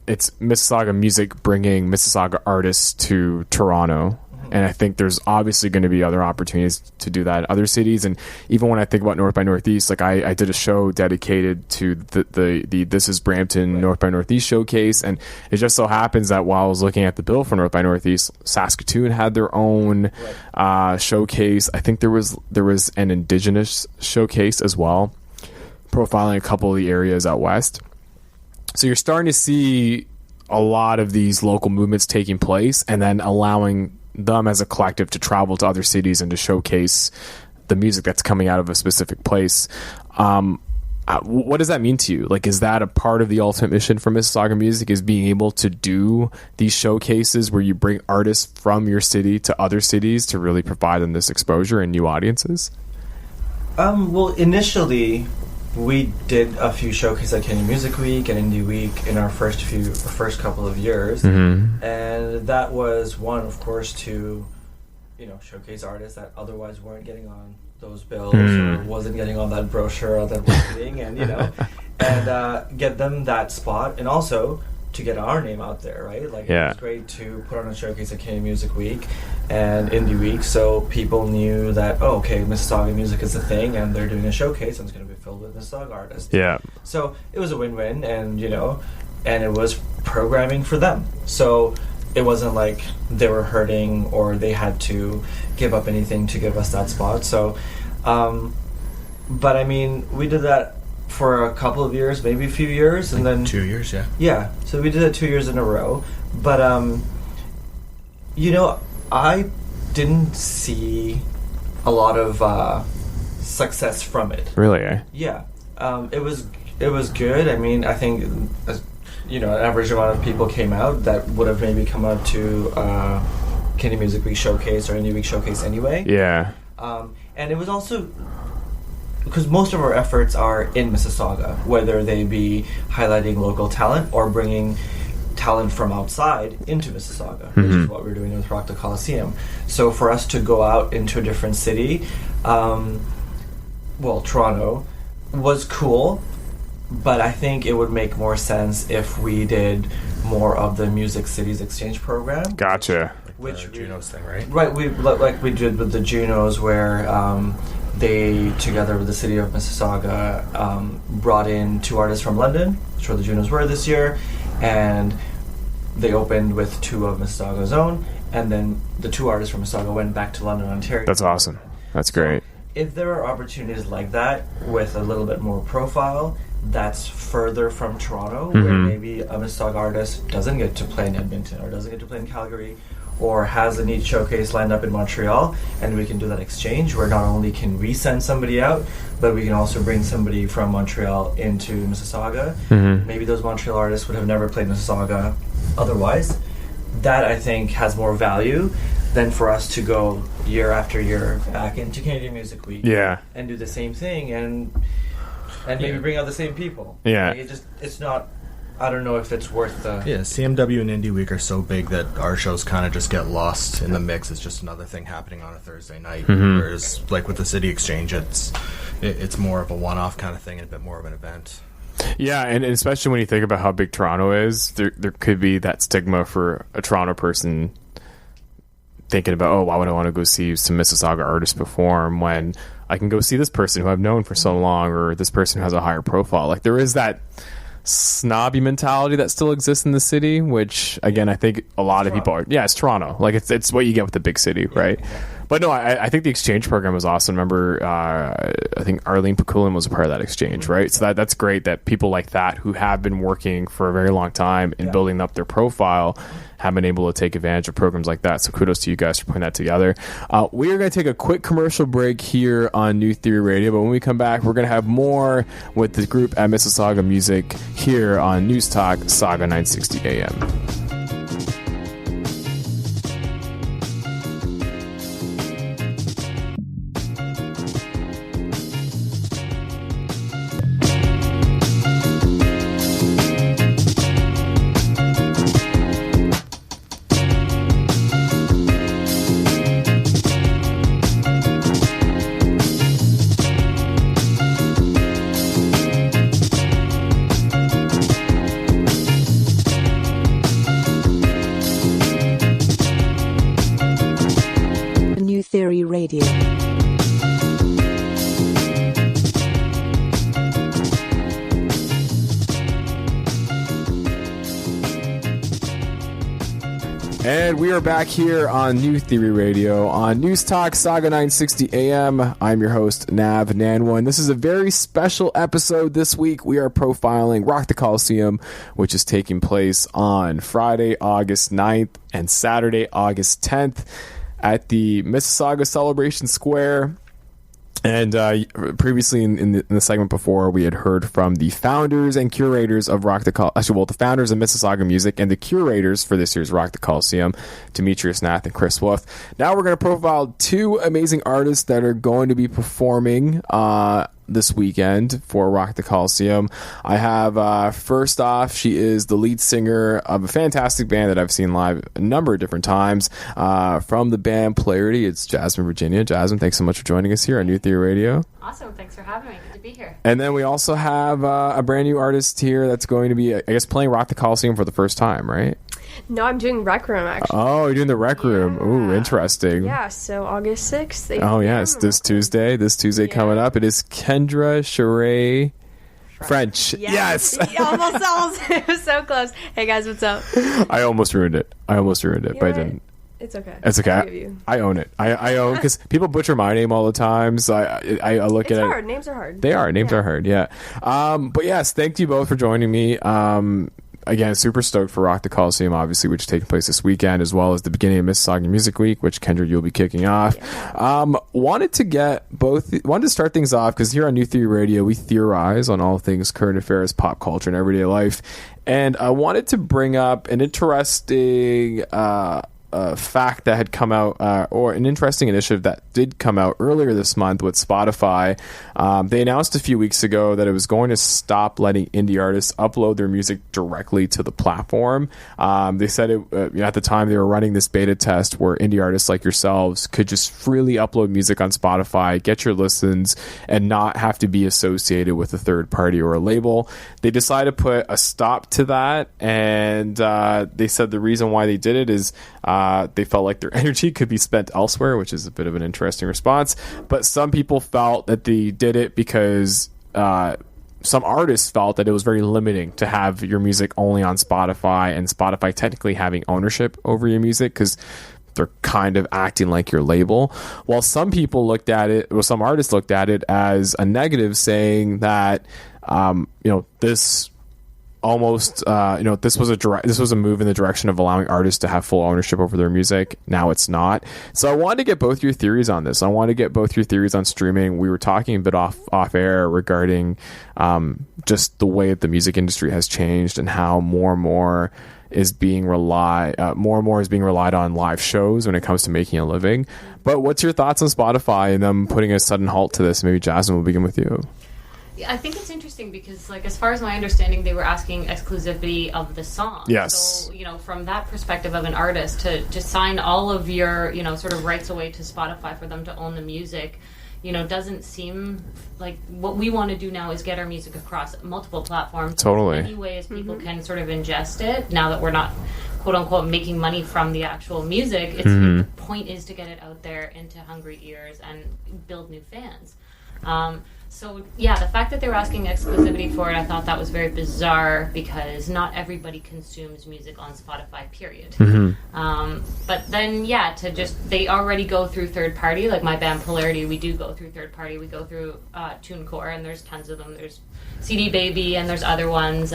it's Mississauga music bringing Mississauga artists to Toronto. And I think there's obviously going to be other opportunities to do that in other cities. And even when I think about North by Northeast, like I did a show dedicated to the This is Brampton North by Northeast showcase. And it just so happens that while I was looking at the bill for North by Northeast, Saskatoon had their own showcase. I think there was an Indigenous showcase as well, profiling a couple of the areas out west. So you're starting to see a lot of these local movements taking place, and then allowing them as a collective to travel to other cities and to showcase the music that's coming out of a specific place. What does that mean to you? Like, is that a part of the ultimate mission for Mississauga Music, is being able to do these showcases where you bring artists from your city to other cities to really provide them this exposure and new audiences? Well, initially, we did a few showcases at Canadian Music Week and Indie Week in our first couple of years, and that was one, of course, to showcase artists that otherwise weren't getting on those bills or wasn't getting on that brochure or that marketing, and and get them that spot, and also to get our name out there, right? Like, it was great to put on a showcase at Canadian Music Week and Indie Week, so people knew that, Mississauga music is a thing, and they're doing a showcase, and it's going to be filled with Mississauga artists. Yeah. So it was a win-win, and and it was programming for them. So it wasn't like they were hurting or they had to give up anything to give us that spot. So, but I mean, we did that for a couple of years, maybe a few years, and then 2 years, yeah. Yeah, so we did it 2 years in a row. But I didn't see a lot of success from it. Really? Eh? Yeah, it was good. I mean, I think an average amount of people came out that would have maybe come out to Canadian Music Week showcase or Indie Week showcase anyway. Yeah. And it was also because most of our efforts are in Mississauga, whether they be highlighting local talent or bringing talent from outside into Mississauga, which is what we're doing with the Coliseum. So for us to go out into a different city, Toronto, was cool, but I think it would make more sense if we did more of the Music Cities Exchange program. Gotcha. Which Junos thing, right? Right, we did with the Junos, where they, together with the city of Mississauga, brought in 2 artists from London, which were the Junos were this year, and they opened with 2 of Mississauga's own, and then the 2 artists from Mississauga went back to London, Ontario. That's awesome. That's great. If there are opportunities like that with a little bit more profile, that's further from Toronto, where maybe a Mississauga artist doesn't get to play in Edmonton or doesn't get to play in Calgary, or has a neat showcase lined up in Montreal, and we can do that exchange where not only can we send somebody out, but we can also bring somebody from Montreal into Mississauga. Maybe those Montreal artists would have never played Mississauga otherwise. That, I think, has more value than for us to go year after year back into Canadian Music Week and do the same thing and maybe bring out the same people. Yeah. Like, it's not... I don't know if it's worth the... Yeah, CMW and Indie Week are so big that our shows kind of just get lost in the mix. It's just another thing happening on a Thursday night. Whereas, like with the City Exchange, it's more of a one-off kind of thing and a bit more of an event. Yeah, and especially when you think about how big Toronto is, there could be that stigma for a Toronto person thinking about, why would I want to go see some Mississauga artists perform when I can go see this person who I've known for so long, or this person who has a higher profile. Like, there is that snobby mentality that still exists in the city, which again I think a lot of people are. Yeah, it's Toronto. Like, it's what you get with the big city, right? Yeah. But no, I think the exchange program was awesome. Remember, I think Arlene Pakulin was a part of that exchange, right? So that's great that people like that, who have been working for a very long time in building up their profile, have been able to take advantage of programs like that. So kudos to you guys for putting that together. We are going to take a quick commercial break here on New Theory Radio, but when we come back, we're going to have more with the group at Mississauga Music here on News Talk Saga 960 AM. Radio. And we are back here on New Theory Radio on News Talk Saga 960 AM. I'm your host, Nav Nanwa, and this is a very special episode this week. We are profiling Rock the Coliseum, which is taking place on Friday, August 9th and Saturday, August 10th at the Mississauga Celebration Square. And previously in the segment before, we had heard from the founders and curators of Rock the Coliseum, the founders of Mississauga Music and the curators for this year's Rock the Coliseum, Demetrius, Nath, and Chris Wulff. Now we're going to profile two amazing artists that are going to be performing this weekend for Rock the Coliseum. I have, first off, she is the lead singer of a fantastic band that I've seen live a number of different times. From the band Polarity, it's Jasmine Virginia. Jasmine, thanks so much for joining us here on New Theory Radio. Awesome. Thanks for having me. Good to be here. And then we also have a brand new artist here that's going to be, I guess, playing Rock the Coliseum for the first time, right? No, I'm doing Rec Room, actually. Oh, you're doing the Rec Room. Ooh, interesting. Yeah, so August 6th. Oh, yes, this Tuesday coming up. It is Kendra Charest-French. Yes. Almost. It was so close. Hey, guys, what's up? I almost ruined it, but I didn't. It's okay. It's okay. I own it. I own, because people butcher my name all the time, so I look at it. It's hard. Names are hard. They are. Names are hard, yeah. But yes, thank you both for joining me. Again, super stoked for Rock the Coliseum, obviously, which is taking place this weekend, as well as the beginning of Mississauga Music Week, which, Kendra, you'll be kicking off. Yeah. Wanted to start things off, because here on New Theory Radio, we theorize on all things current affairs, pop culture, and everyday life. And I wanted to bring up an interesting fact that had come out, or an interesting initiative that did come out earlier this month with Spotify. They announced a few weeks ago that it was going to stop letting indie artists upload their music directly to the platform. They said at the time they were running this beta test where indie artists like yourselves could just freely upload music on Spotify, get your listens, and not have to be associated with a third party or a label. They decided to put a stop to that, and they said the reason why they did it is they felt like their energy could be spent elsewhere, which is a bit of an interesting response. But some people felt that they did it because some artists felt that it was very limiting to have your music only on Spotify, and Spotify technically having ownership over your music because they're kind of acting like your label. While some people looked at it, or some artists looked at it as a negative, saying that this almost this was a move in the direction of allowing artists to have full ownership over their music. Now it's not. So I wanted to get both your theories on this. I want to get both your theories on streaming. We were talking a bit off air regarding just the way that the music industry has changed and how more and more is being relied on live shows when it comes to making a living. But what's your thoughts on Spotify and them putting a sudden halt to this? Maybe Jasmine will begin with you. Yeah, I think it's interesting because, like, as far as my understanding, they were asking exclusivity of the song. Yes. So, from that perspective of an artist to sign all of your, sort of rights away to Spotify for them to own the music, doesn't seem like what we want to do now is get our music across multiple platforms. Totally. In many ways, people can sort of ingest it now that we're not, quote unquote, making money from the actual music. It's the point is to get it out there into hungry ears and build new fans. So, yeah, the fact that they were asking exclusivity for it, I thought that was very bizarre because not everybody consumes music on Spotify, period. But then, they already go through third party. Like my band Polarity, we do go through third party. We go through TuneCore, and there's tons of them. There's CD Baby, and there's other ones.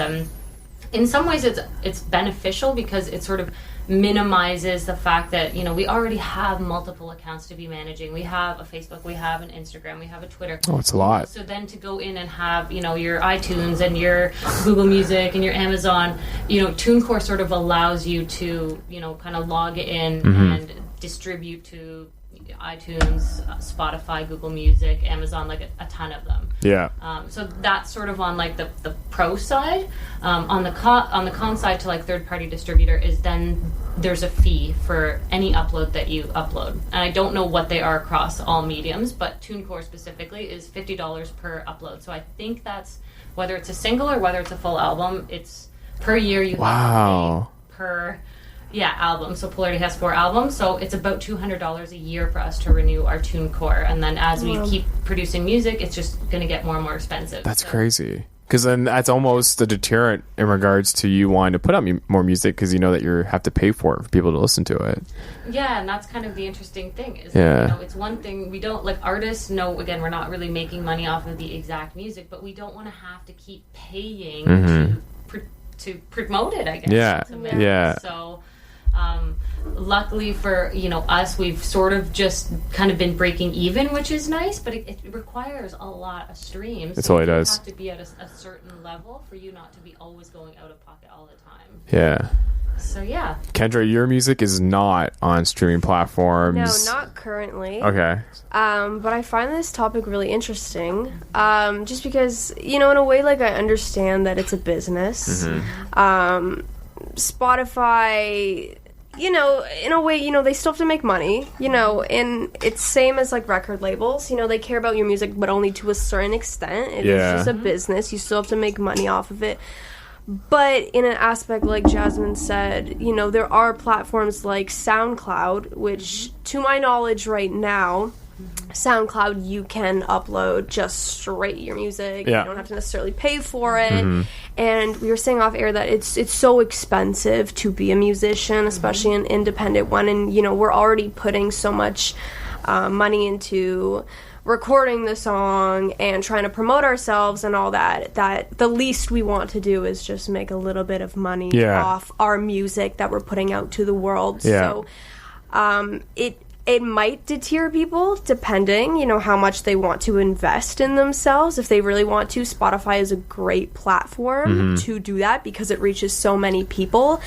In some ways, it's beneficial because it sort of minimizes the fact that we already have multiple accounts to be managing. We have a Facebook, we have an Instagram, we have a Twitter. Oh, it's a lot. So then to go in and have your iTunes and your Google Music and your Amazon, TuneCore sort of allows you to kind of log in and distribute to iTunes, Spotify, Google Music, Amazon, like a ton of them. Yeah. So that's sort of on like the pro side. On the con side to like third party distributor is then there's a fee for any upload that you upload. And I don't know what they are across all mediums, but TuneCore specifically is $50 per upload. So I think that's whether it's a single or whether it's a full album, it's per year you have to pay per Yeah, albums. So Polarity has 4 albums, so it's about $200 a year for us to renew our TuneCore, and then as we keep producing music, it's just going to get more and more expensive. That's crazy. Because then that's almost a deterrent in regards to you wanting to put out more music, because you know that you have to pay for it for people to listen to it. Yeah, and that's kind of the interesting thing. Is it's one thing we don't, like, artists know, again, we're not really making money off of the exact music, but we don't want to have to keep paying to promote it, I guess. Yeah. So luckily for us, we've sort of just kind of been breaking even, which is nice, but it requires a lot of streams. That's all it does. You have to be at a certain level for you not to be always going out of pocket all the time. Yeah. So yeah. Kendra, your music is not on streaming platforms. No, not currently. Okay. But I find this topic really interesting. Just because, in a way, like, I understand that it's a business. Spotify, in a way, they still have to make money, and it's same as, like, record labels. They care about your music, but only to a certain extent. It's just a business. You still have to make money off of it. But in an aspect, like Jasmine said, there are platforms like SoundCloud, which, to my knowledge right now, SoundCloud, you can upload just straight your music. You don't have to necessarily pay for it. And we were saying off air that it's so expensive to be a musician, especially an independent one. And, we're already putting so much money into recording the song and trying to promote ourselves and all that the least we want to do is just make a little bit of money off our music that we're putting out to the world. So it might deter people depending, how much they want to invest in themselves. If they really want to, Spotify is a great platform to do that because it reaches so many people.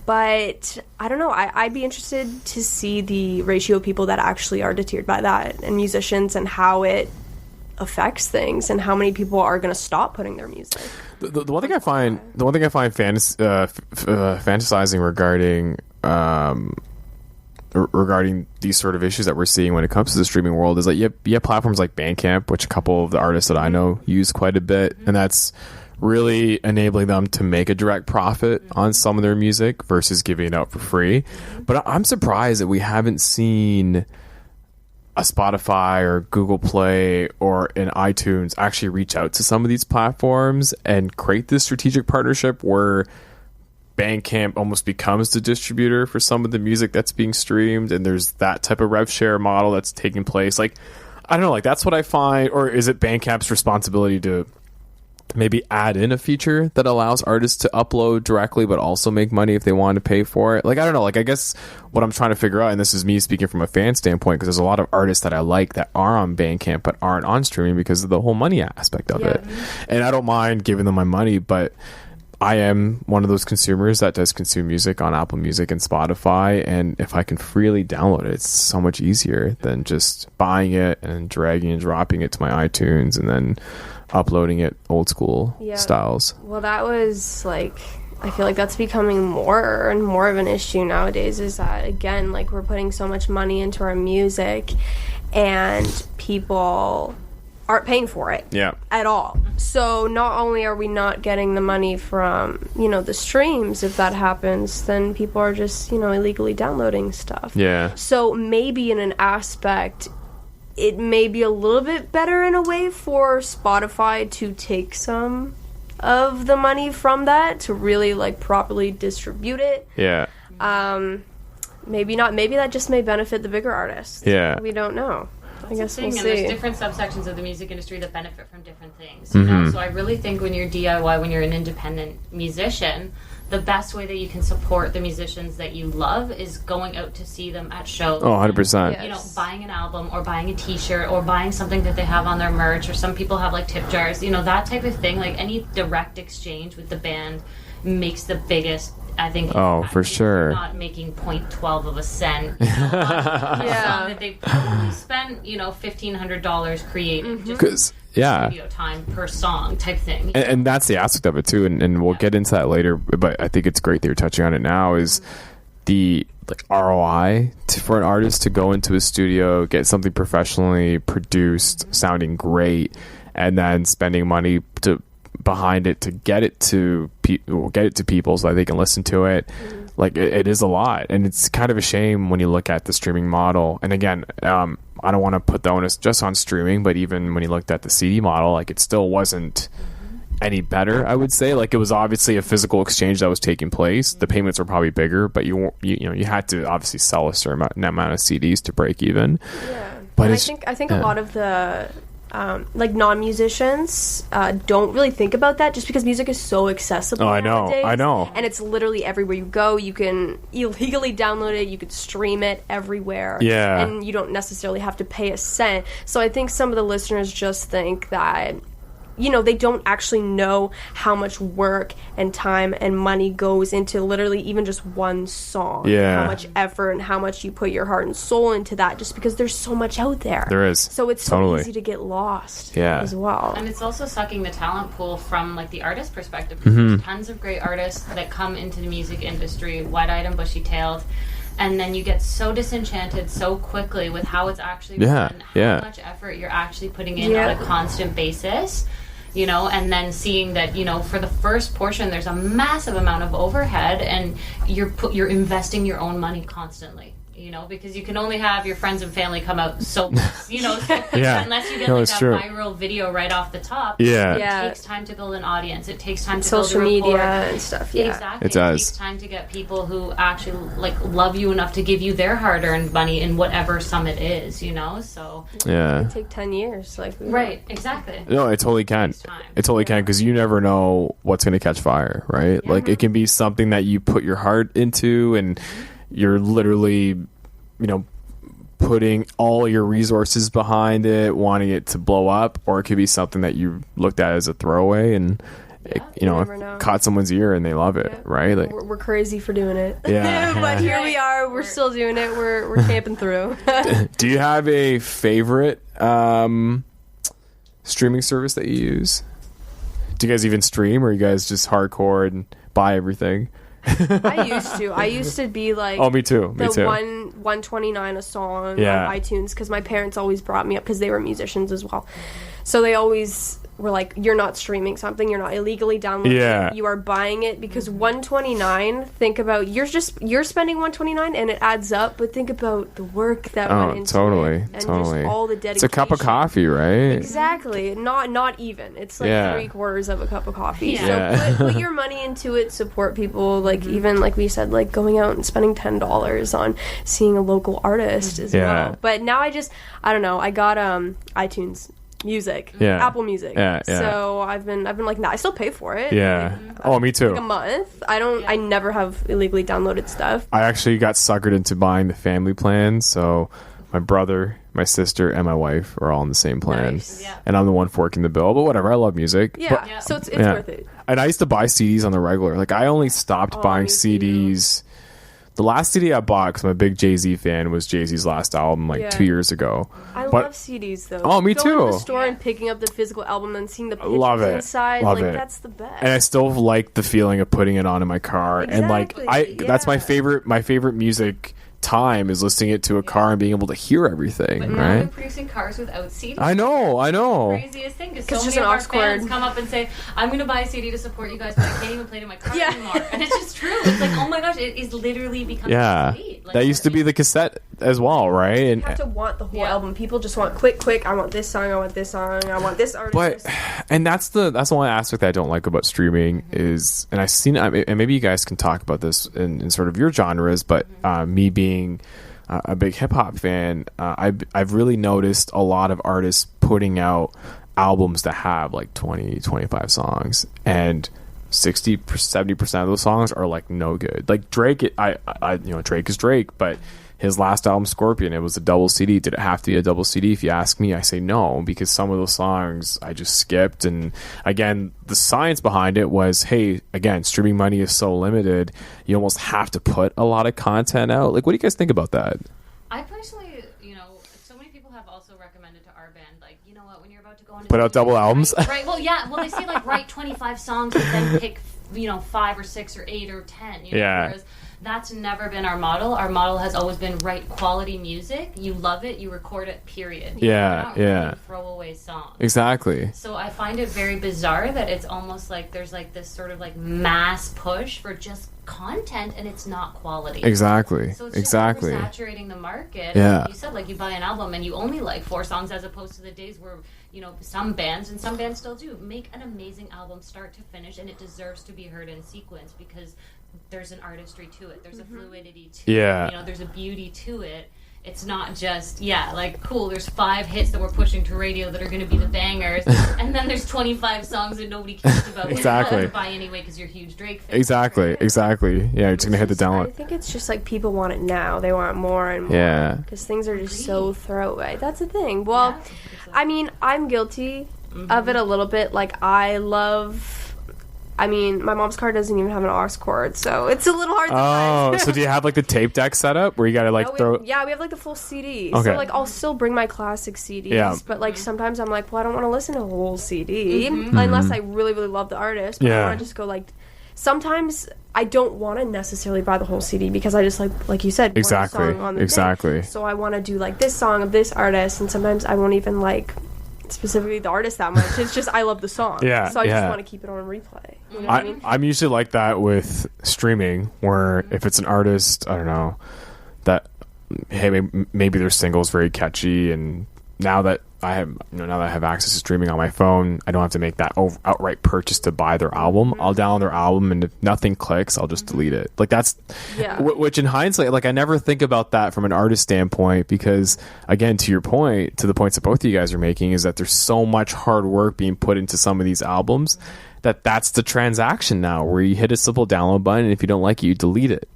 But I don't know. I'd be interested to see the ratio of people that actually are deterred by that, and musicians, and how it affects things, and how many people are going to stop putting their music. The one thing I find fantasizing regarding these sort of issues that we're seeing when it comes to the streaming world is that you have platforms like Bandcamp, which a couple of the artists that I know use quite a bit, and that's really enabling them to make a direct profit on some of their music versus giving it out for free. But I'm surprised that we haven't seen a Spotify or Google Play or an iTunes actually reach out to some of these platforms and create this strategic partnership where Bandcamp almost becomes the distributor for some of the music that's being streamed, and there's that type of rev share model that's taking place. Like, I don't know, like, that's what I find. Or is it Bandcamp's responsibility to maybe add in a feature that allows artists to upload directly but also make money if they want to pay for it? Like, I don't know, like, I guess what I'm trying to figure out, and this is me speaking from a fan standpoint, because there's a lot of artists that I like that are on Bandcamp but aren't on streaming because of the whole money aspect of it. And I don't mind giving them my money, but I am one of those consumers that does consume music on Apple Music and Spotify, and if I can freely download it, it's so much easier than just buying it and dragging and dropping it to my iTunes and then uploading it old school styles. Well, that was, like, I feel like that's becoming more and more of an issue nowadays, is that, again, like, we're putting so much money into our music and people aren't paying for it at all. So not only are we not getting the money from, the streams, if that happens, then people are just, illegally downloading stuff. So maybe in an aspect, it may be a little bit better in a way for Spotify to take some of the money from that to really, like, properly distribute it. Maybe not. Maybe that just may benefit the bigger artists. We don't know. I guess we'll see. And there's different subsections of the music industry that benefit from different things. You know? So I really think when you're DIY, when you're an independent musician, the best way that you can support the musicians that you love is going out to see them at shows. 100%. Buying an album or buying a t-shirt or buying something that they have on their merch, or some people have, like, tip jars, that type of thing. Like, any direct exchange with the band makes the biggest, I think. For sure. Not making 0.12 of a cent on a song that they probably spent, $1,500 creating. Just studio time per song type thing. And that's the aspect of it too, and we'll get into that later, but I think it's great that you're touching on it now, is the, like, ROI for an artist to go into a studio, get something professionally produced, sounding great, and then spending money behind it to get it to people so that they can listen to it. Like it is a lot, and it's kind of a shame when you look at the streaming model. And again, I don't want to put the onus just on streaming, but even when you looked at the CD model, like it still wasn't any better, I would say. Like it was obviously a physical exchange that was taking place. The payments were probably bigger, but you had to obviously sell a certain amount of CDs to break even. Yeah, but I think a lot of the like non-musicians don't really think about that, just because music is so accessible nowadays. I know. And it's literally everywhere you go. You can illegally download it, you could stream it everywhere. Yeah. And you don't necessarily have to pay a cent. So I think some of the listeners just think that, you know, they don't actually know how much work and time and money goes into literally even just one song. Yeah. How much effort and how much you put your heart and soul into that, just because there's so much out there. There is. So it's totally so easy to get lost as well. And it's also sucking the talent pool from like the artist perspective. Because there's tons of great artists that come into the music industry, wide-eyed and bushy-tailed, and then you get so disenchanted so quickly with how it's actually done, how much effort you're actually putting in on a constant basis. You know, and then seeing that, you know, for the first portion, there's a massive amount of overhead, and you're investing your own money constantly. You know, because you can only have your friends and family come out so unless you get like a viral video right off the top. Yeah. It takes time to build an audience. It takes time to social build a media rapport. and stuff. Yeah, exactly. It does. It takes time to get people who actually like love you enough to give you their hard-earned money in whatever sum it is. You know, so it can take 10 years. Like exactly. No, it totally can. It totally can, because you never know what's going to catch fire, right? Yeah. Like it can be something that you put your heart into, and you're literally, you know, putting all your resources behind it, wanting it to blow up, or it could be something that you looked at as a throwaway, and it caught someone's ear and they love it, right? Like we're crazy for doing it. Yeah. But here we are. We're still doing it. We're camping through. Do you have a favorite streaming service that you use? Do you guys even stream, or are you guys just hardcore and buy everything? I used to be like, oh, me too. The $1.29 a song on iTunes, because my parents always brought me up, because they were musicians as well. So they always were like, you're not streaming something, you're not illegally downloading it, you are buying it, because $1.29, think about, you're spending $1.29 and it adds up, but think about the work that went into it, and just all the dedication. It's a cup of coffee, right? Exactly. Not even. It's like 3/4 of a cup of coffee. So put your money into it, support people, like even like we said, like going out and spending $10 on seeing a local artist as well. But now I don't know, I got iTunes Music, Apple Music. So I've been like that. I still pay for it. Me too. Like a month. I never have illegally downloaded stuff. I actually got suckered into buying the family plan, so my brother, my sister, and my wife are all on the same plan. Nice. And I'm the one forking the bill, but whatever, I love music. So it's worth it. And I used to buy CDs on the regular. Like I only stopped buying CDs. The last CD I bought, because I'm a big Jay-Z fan, was Jay-Z's last album, 2 years ago. I love CDs, though. Oh, me too. Going to the store and picking up the physical album and seeing the pictures inside, that's the best. And I still like the feeling of putting it on in my car. Exactly. And that's my favorite music time, is listening it to a car and being able to hear everything. But now they're producing cars without CDs. I know. Craziest thing, because so many of our fans come up and say, I'm going to buy a CD to support you guys, but I can't even play it in my car anymore. And it's just true. It's like, oh my gosh, it is literally becoming a CD. Like, that used to be the cassette as well, right? And you have to want the whole album. People just want quick, I want this song, I want this song, I want this artist. And that's the one aspect that I don't like about streaming is, and I've seen, and maybe you guys can talk about this in sort of your genres, but me being a big hip-hop fan, I've really noticed a lot of artists putting out albums that have like 20, 25 songs, and 60-70% of those songs are like no good. Like Drake, Drake is Drake, but his last album, Scorpion, it was a double CD. Did it have to be a double CD? If you ask me, I say no, because some of those songs I just skipped. And again, the science behind it was, hey, again, streaming money is so limited, you almost have to put a lot of content out. Like, what do you guys think about that? I personally, so many people have also recommended to our band, like, you know what, when you're about to go into put out double albums, right? Well, yeah. Well, they say like write 25 songs and then pick 5 or 6 or 8 or 10. Whereas that's never been our model. Our model has always been write quality music. You love it, you record it, period. Really throwaway songs. Exactly. So I find it very bizarre that it's almost like there's like this sort of like mass push for just content and it's not quality. Exactly. So it's exactly. just oversaturating the market. Yeah. Like you said, like you buy an album and you only like 4 songs, as opposed to the days where, you know, some bands, and some bands still do, make an amazing album start to finish, and it deserves to be heard in sequence because there's an artistry to it. There's a fluidity to it. You know, there's a beauty to it. It's not just, like, cool, there's 5 hits that we're pushing to radio that are going to be the bangers, and then there's 25 songs that nobody cares about. Exactly. Buy anyway because you're a huge Drake fan. Exactly. Yeah, you're just going to hit the download. I think it's just like people want it now. They want more and more. Yeah. Because things are just so throwaway. That's the thing. Well, I mean, I'm guilty of it a little bit. Like, I mean, my mom's car doesn't even have an aux cord, so it's a little hard to find. So do you have like the tape deck set up where you gotta like throw? We have like the full CD. Okay. So like I'll still bring my classic CDs, but like sometimes I'm like, well, I don't want to listen to a whole CD unless I really, really love the artist. But I want to just go like. Sometimes I don't want to necessarily buy the whole CD because I just like you said, exactly, one song on the thing. So I want to do like this song of this artist, and sometimes I won't even like specifically the artist that much. It's just I love the song. So I just want to keep it on replay. You know what I mean? I'm usually like that with streaming, where if it's an artist, I don't know, that hey, maybe their single's very catchy, and now that I have access to streaming on my phone, I don't have to make that outright purchase to buy their album. I'll download their album, and if nothing clicks, I'll just delete it. Like that's, which in hindsight, like I never think about that from an artist standpoint, because again, to your point, to the points that both of you guys are making, is that there's so much hard work being put into some of these albums that's the transaction now, where you hit a simple download button, and if you don't like it, you delete it.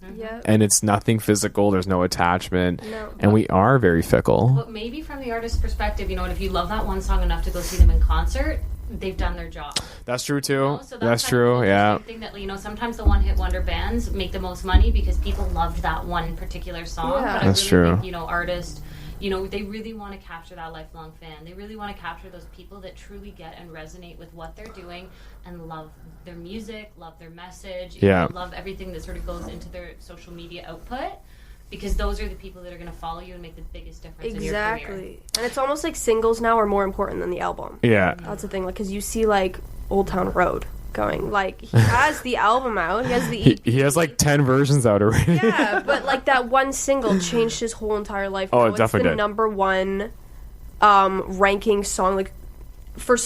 And it's nothing physical, there's no attachment, and we are very fickle. But maybe from the artist's perspective, you know, if you love that one song enough to go see them in concert, they've done their job. That's true too. You know? So that's true. Yeah. Thing that, you know, sometimes the one-hit wonder bands make the most money because people loved that one particular song. But that's I really true. think, you know, artists, you know, they really want to capture that lifelong fan. They really want to capture those people that truly get and resonate with what they're doing and love their music, love their message, you know, love everything that sort of goes into their social media output. Because those are the people that are going to follow you and make the biggest difference in your career. Exactly. And it's almost like singles now are more important than the album. Yeah. That's the thing. Like, because you see, like, Old Town Road going. Like, he has the album out. He has the EP. He has, like, 10 versions out already. Yeah, but, like, that one single changed his whole entire life. Oh, now it definitely it's the #1 ranking song, like, for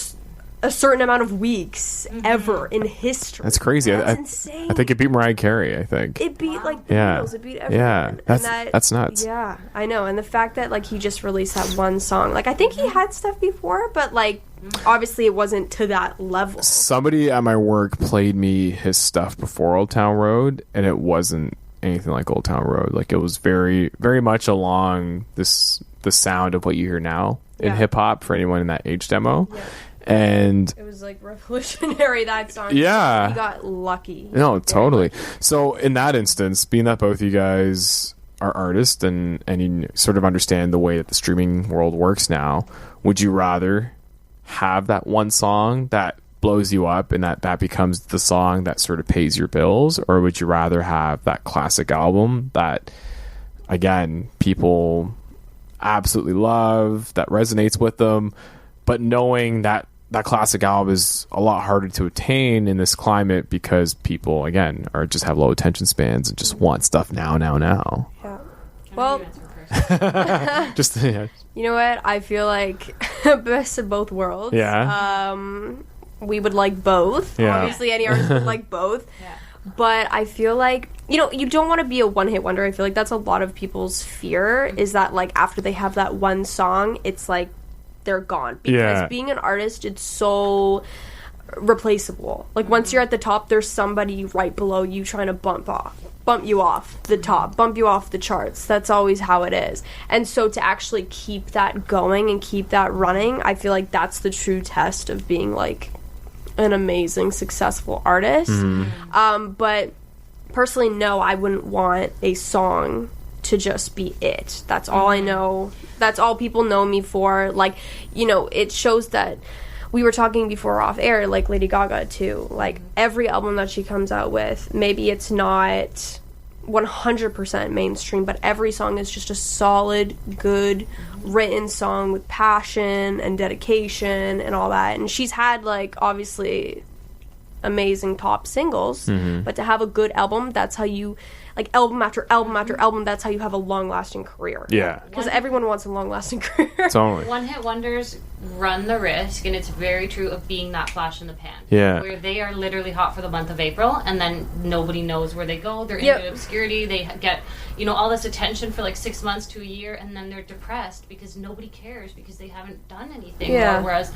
a certain amount of weeks ever in history. That's crazy. That's insane. I think it beat Mariah Carey, I think. It beat, like, the Beatles. It beat everyone. Yeah, that's nuts. Yeah, I know. And the fact that, like, he just released that one song. Like, I think he had stuff before, but, like, obviously it wasn't to that level. Somebody at my work played me his stuff before Old Town Road, and it wasn't anything like Old Town Road. Like, it was very, very much along the sound of what you hear now in hip-hop for anyone in that age demo. Yeah. And it was like revolutionary, that song. Yeah. He got lucky. No, totally. Lucky. So in that instance, being that both of you guys are artists and you sort of understand the way that the streaming world works now, would you rather have that one song that blows you up and that becomes the song that sort of pays your bills, or would you rather have that classic album that, again, people absolutely love, that resonates with them, but knowing that that classic album is a lot harder to attain in this climate because people, again, just have low attention spans and just want stuff now. Yeah. Well, just you know what? I feel like best of both worlds. Yeah. We would like both. Yeah. Obviously, any artist would like both. Yeah. But I feel like, you know, you don't want to be a one-hit wonder. I feel like that's a lot of people's fear, is that, like, after they have that one song, it's like they're gone. Because being an artist, it's so replaceable. Like, once you're at the top, there's somebody right below you trying to bump you off the top, bump you off the charts. That's always how it is. And so to actually keep that going and keep that running, I feel like that's the true test of being, like, an amazing, successful artist. But personally, no, I wouldn't want a song to just be it. That's all I know. That's all people know me for. Like, you know, it shows that we were talking before off air, like Lady Gaga too. Like, every album that she comes out with, maybe it's not 100% mainstream, but every song is just a solid, good written song with passion and dedication and all that. And she's had, like, obviously amazing top singles, but to have a good album, that's how you, like, album after album after album, that's how you have a long-lasting career. Yeah. Because everyone wants a long-lasting career. Totally. One-hit wonders run the risk, and it's very true, of being that flash in the pan. Yeah. Where they are literally hot for the month of April, and then nobody knows where they go. They're into obscurity. They get, all this attention for like 6 months to a year, and then they're depressed because nobody cares because they haven't done anything. Yeah. Whereas,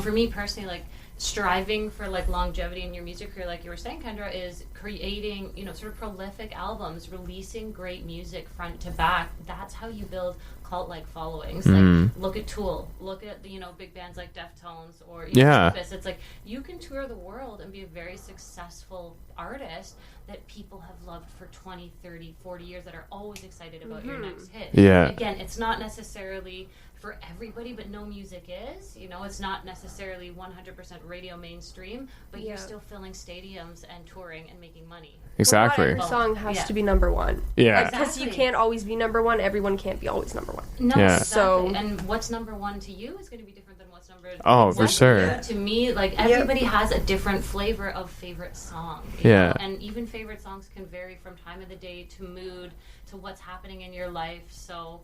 for me personally, like, striving for like longevity in your music career, like you were saying, Kendra, is creating sort of prolific albums, releasing great music front to back. That's how you build cult-like followings. Like, look at Tool, look at big bands like Deftones or Memphis. It's like you can tour the world and be a very successful artist that people have loved for 20, 30, 40 years, that are always excited about your next hit. Yeah. Again, it's not necessarily for everybody, but no music is. It's not necessarily 100% radio mainstream, but you're still filling stadiums and touring and making money. Exactly. Well, not every song has to be number one. Yeah. Because you can't always be number one. Everyone can't be always number one. No, Yeah. exactly. And what's number one to you is going to be different than what's number Oh, one for sure. to you. To me, like, everybody has a different flavor of favorite song. Yeah. And even favorite songs can vary from time of the day to mood to what's happening in your life. So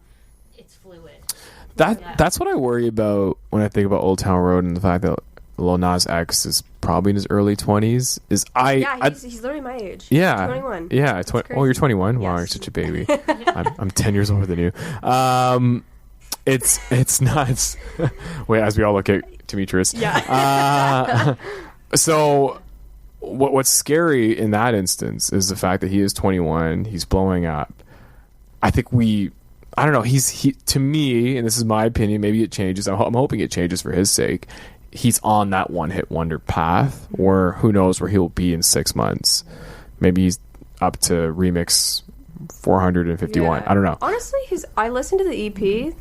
it's fluid. That's what I worry about when I think about Old Town Road, and the fact that Lil Nas X is probably in his early 20s. He's literally my age. Yeah. He's 21. Yeah. Oh, you're 21? Wow, Yes. you're such a baby. I'm 10 years older than you. It's nuts. Wait, as we all look at Demetrius. Yeah. So what's scary in that instance is the fact that he is 21. He's blowing up. I think I don't know. He to me, and this is my opinion, maybe it changes. I'm hoping it changes for his sake. He's on that one-hit wonder path, or who knows where he'll be in 6 months. Maybe he's up to remix 451. Yeah. I don't know. Honestly, I listened to the EP.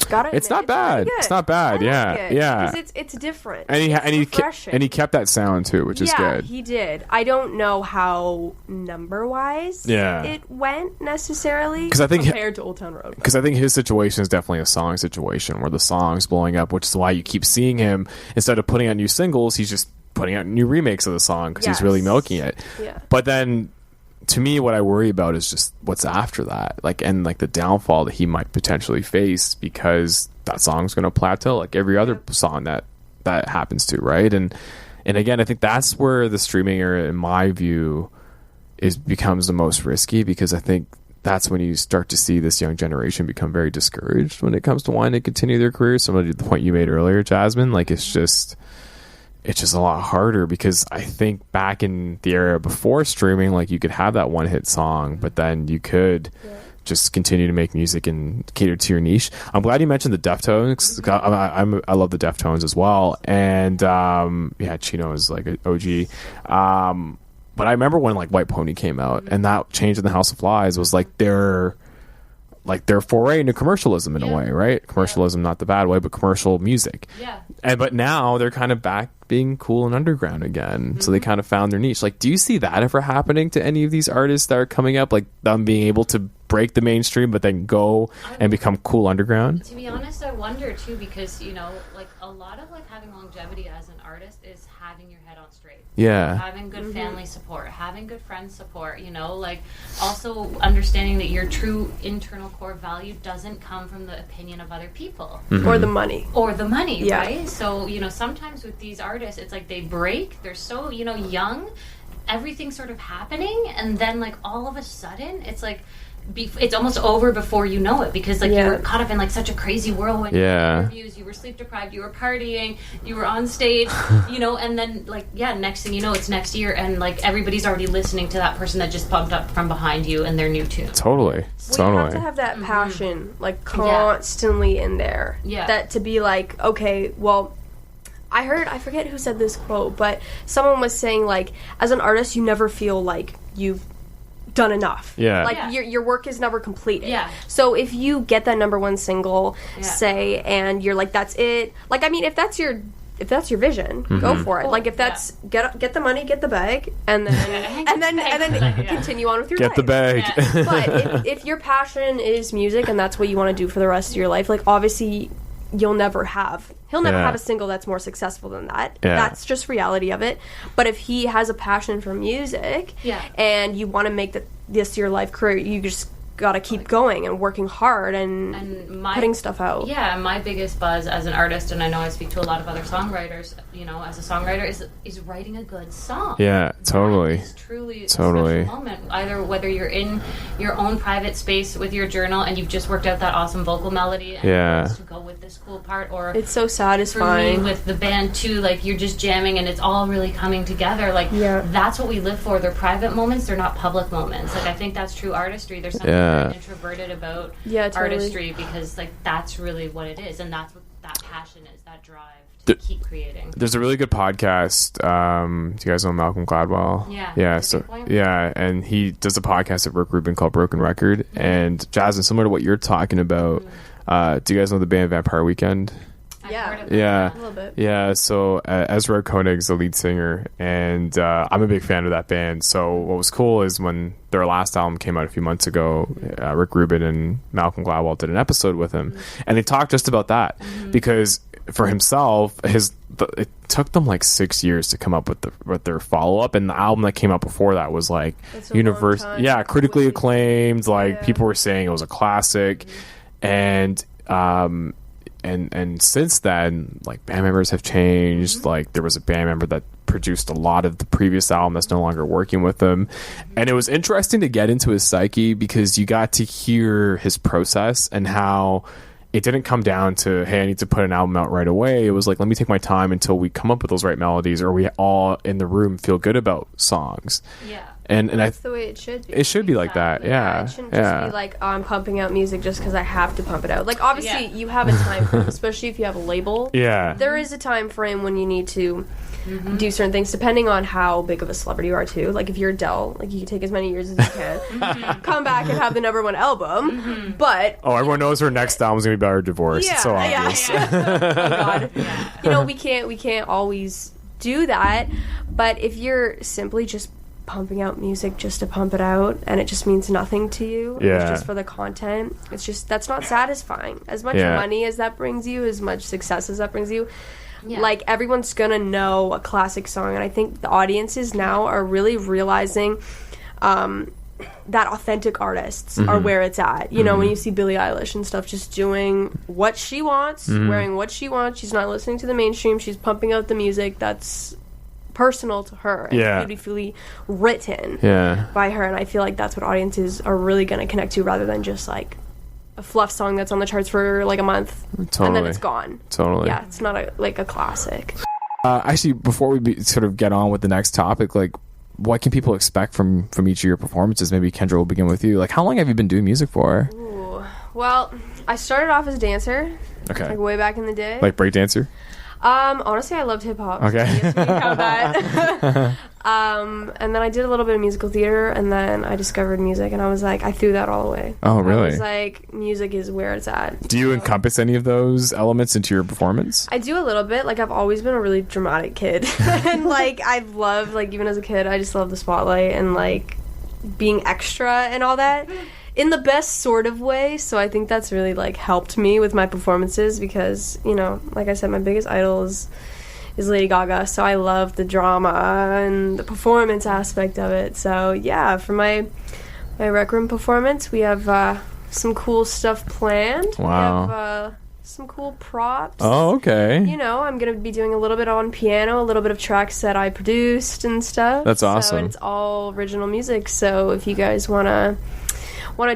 It's not bad. It's not bad. Yeah. Because it's different. And he refreshing. kept that sound too, which is good. He did. I don't know how number-wise it went necessarily compared to Old Town Road. Because I think his situation is definitely a song situation where the song's blowing up, which is why you keep seeing him, instead of putting out new singles, he's just putting out new remakes of the song because he's really milking it. Yeah. But then, to me, what I worry about is just what's after that, and the downfall that he might potentially face, because that song's going to plateau like every other song that happens to, right? And again, I think that's where the streaming era, in my view, becomes the most risky, because I think that's when you start to see this young generation become very discouraged when it comes to wanting to continue their careers. Similar to the point you made earlier, Jasmine, it's just a lot harder, because I think back in the era before streaming, you could have that one hit song, but then you could just continue to make music and cater to your niche. I'm glad you mentioned the Deftones. I love the Deftones as well. And Chino is like an OG. But I remember when White Pony came out, and that Change in the House of Flies was their foray into commercialism in a way, right? Commercialism, not the bad way, but commercial music. Yeah. But now they're kind of back being cool and underground again. So they kind of found their niche. Do you see that ever happening to any of these artists that are coming up? Them being able to break the mainstream, but then go and become cool underground? To be honest, I wonder too, because, a lot of having longevity as an artist is having your head on straight. Yeah. Having good family support, having good friend support, also understanding that your true internal core value doesn't come from the opinion of other people. Or the money. Right? So, sometimes with these artists, it's they break, they're so, young, everything's sort of happening, and then, all of a sudden, it's it's almost over before you know it, because you were caught up in such a crazy whirlwind. Interviews, you were sleep deprived, you were partying, you were on stage, and then next thing you know, it's next year, and everybody's already listening to that person that just bumped up from behind you and their new tune. Totally. Well, you have to have that passion constantly in there. Yeah. That to be okay, well, I forget who said this quote, but someone was saying as an artist, you never feel you've done enough. Yeah. Your work is never completed. Yeah. So if you get that number one single, say, and you're that's it. If that's your vision, go for it. If that's get the money, get the bag, and then continue on with your life. Get the bag. But if your passion is music and that's what you want to do for the rest of your life, obviously he'll never have a single that's more successful than that. That's just reality of it. But if he has a passion for music and you want to make this your life career, you just gotta keep going and working hard and putting stuff out. Yeah, my biggest buzz as an artist, and I know I speak to a lot of other songwriters, you know, as a songwriter, is writing a good song. Yeah, totally. It's truly a special moment. Either whether you're in your own private space with your journal and you've just worked out that awesome vocal melody and to go with this cool part, or it's so satisfying. For me, with the band too, like you're just jamming and it's all really coming together. Like that's what we live for. They're private moments. They're not public moments. Like I think that's true artistry. There's something introverted about artistry, because like that's really what it is, and that's what that passion is, that drive to keep creating. There's a really good podcast. Do you guys know Malcolm Gladwell? And he does a podcast at Rick Rubin called Broken Record. And Jasmine, similar to what you're talking about, do you guys know the band Vampire Weekend? A little bit. So Ezra Koenig's the lead singer, and I'm a big fan of that band. So what was cool is when their last album came out a few months ago, Rick Rubin and Malcolm Gladwell did an episode with him, and they talked just about that, because for himself, it took them like 6 years to come up with their follow-up, and the album that came out before that was like critically acclaimed, like people were saying it was a classic, and since then, like, band members have changed. Like, there was a band member that produced a lot of the previous album that's no longer working with them. And it was interesting to get into his psyche, because you got to hear his process and how it didn't come down to, hey, I need to put an album out right away. It was like, let me take my time until we come up with those right melodies, or we all in the room feel good about songs. Yeah. And that's the way it should be. It should be like that, It shouldn't just be like, oh, I'm pumping out music just because I have to pump it out. Like, obviously, you have a time frame, especially if you have a label. Yeah. There is a time frame when you need to do certain things, depending on how big of a celebrity you are, too. Like, if you're Adele, like, you can take as many years as you can, come back and have the #1 album, but... Oh, everyone knows her next album's going to be about her divorce. It's so obvious. Oh, God. You know, we can't always do that, but if you're simply just pumping out music just to pump it out, and it just means nothing to you, it's just for the content, it's just, that's not satisfying. As much money as that brings you, as much success as that brings you, like, everyone's gonna know a classic song, and I think the audiences now are really realizing that authentic artists are where it's at. You know, when you see Billie Eilish and stuff just doing what she wants, wearing what she wants, she's not listening to the mainstream, she's pumping out the music that's personal to her and beautifully written by her, and I feel like that's what audiences are really going to connect to, rather than just like a fluff song that's on the charts for like a month and then it's gone. It's not a classic. Actually, before we sort of get on with the next topic, like, what can people expect from each of your performances? Maybe Kendra, will begin with you. Like, how long have you been doing music for? Ooh, well, I started off as a dancer, like way back in the day, like break dancer. Honestly, I loved hip-hop. Okay. So I guess we can count that. And then I did a little bit of musical theater, and then I discovered music, and I was like, I threw that all away. Oh, really? I was like, music is where it's at. Do you encompass any of those elements into your performance? I do a little bit. Like, I've always been a really dramatic kid. And, like, I've loved, like, even as a kid, I just loved the spotlight and, like, being extra and all that. In the best sort of way, so I think that's really, like, helped me with my performances, because, you know, like I said, my biggest idol is Lady Gaga, so I love the drama and the performance aspect of it. So, yeah, for my Rec Room performance, we have some cool stuff planned. Wow. We have some cool props. Oh, okay. You know, I'm going to be doing a little bit on piano, a little bit of tracks that I produced and stuff. That's awesome. So it's all original music, so if you guys want to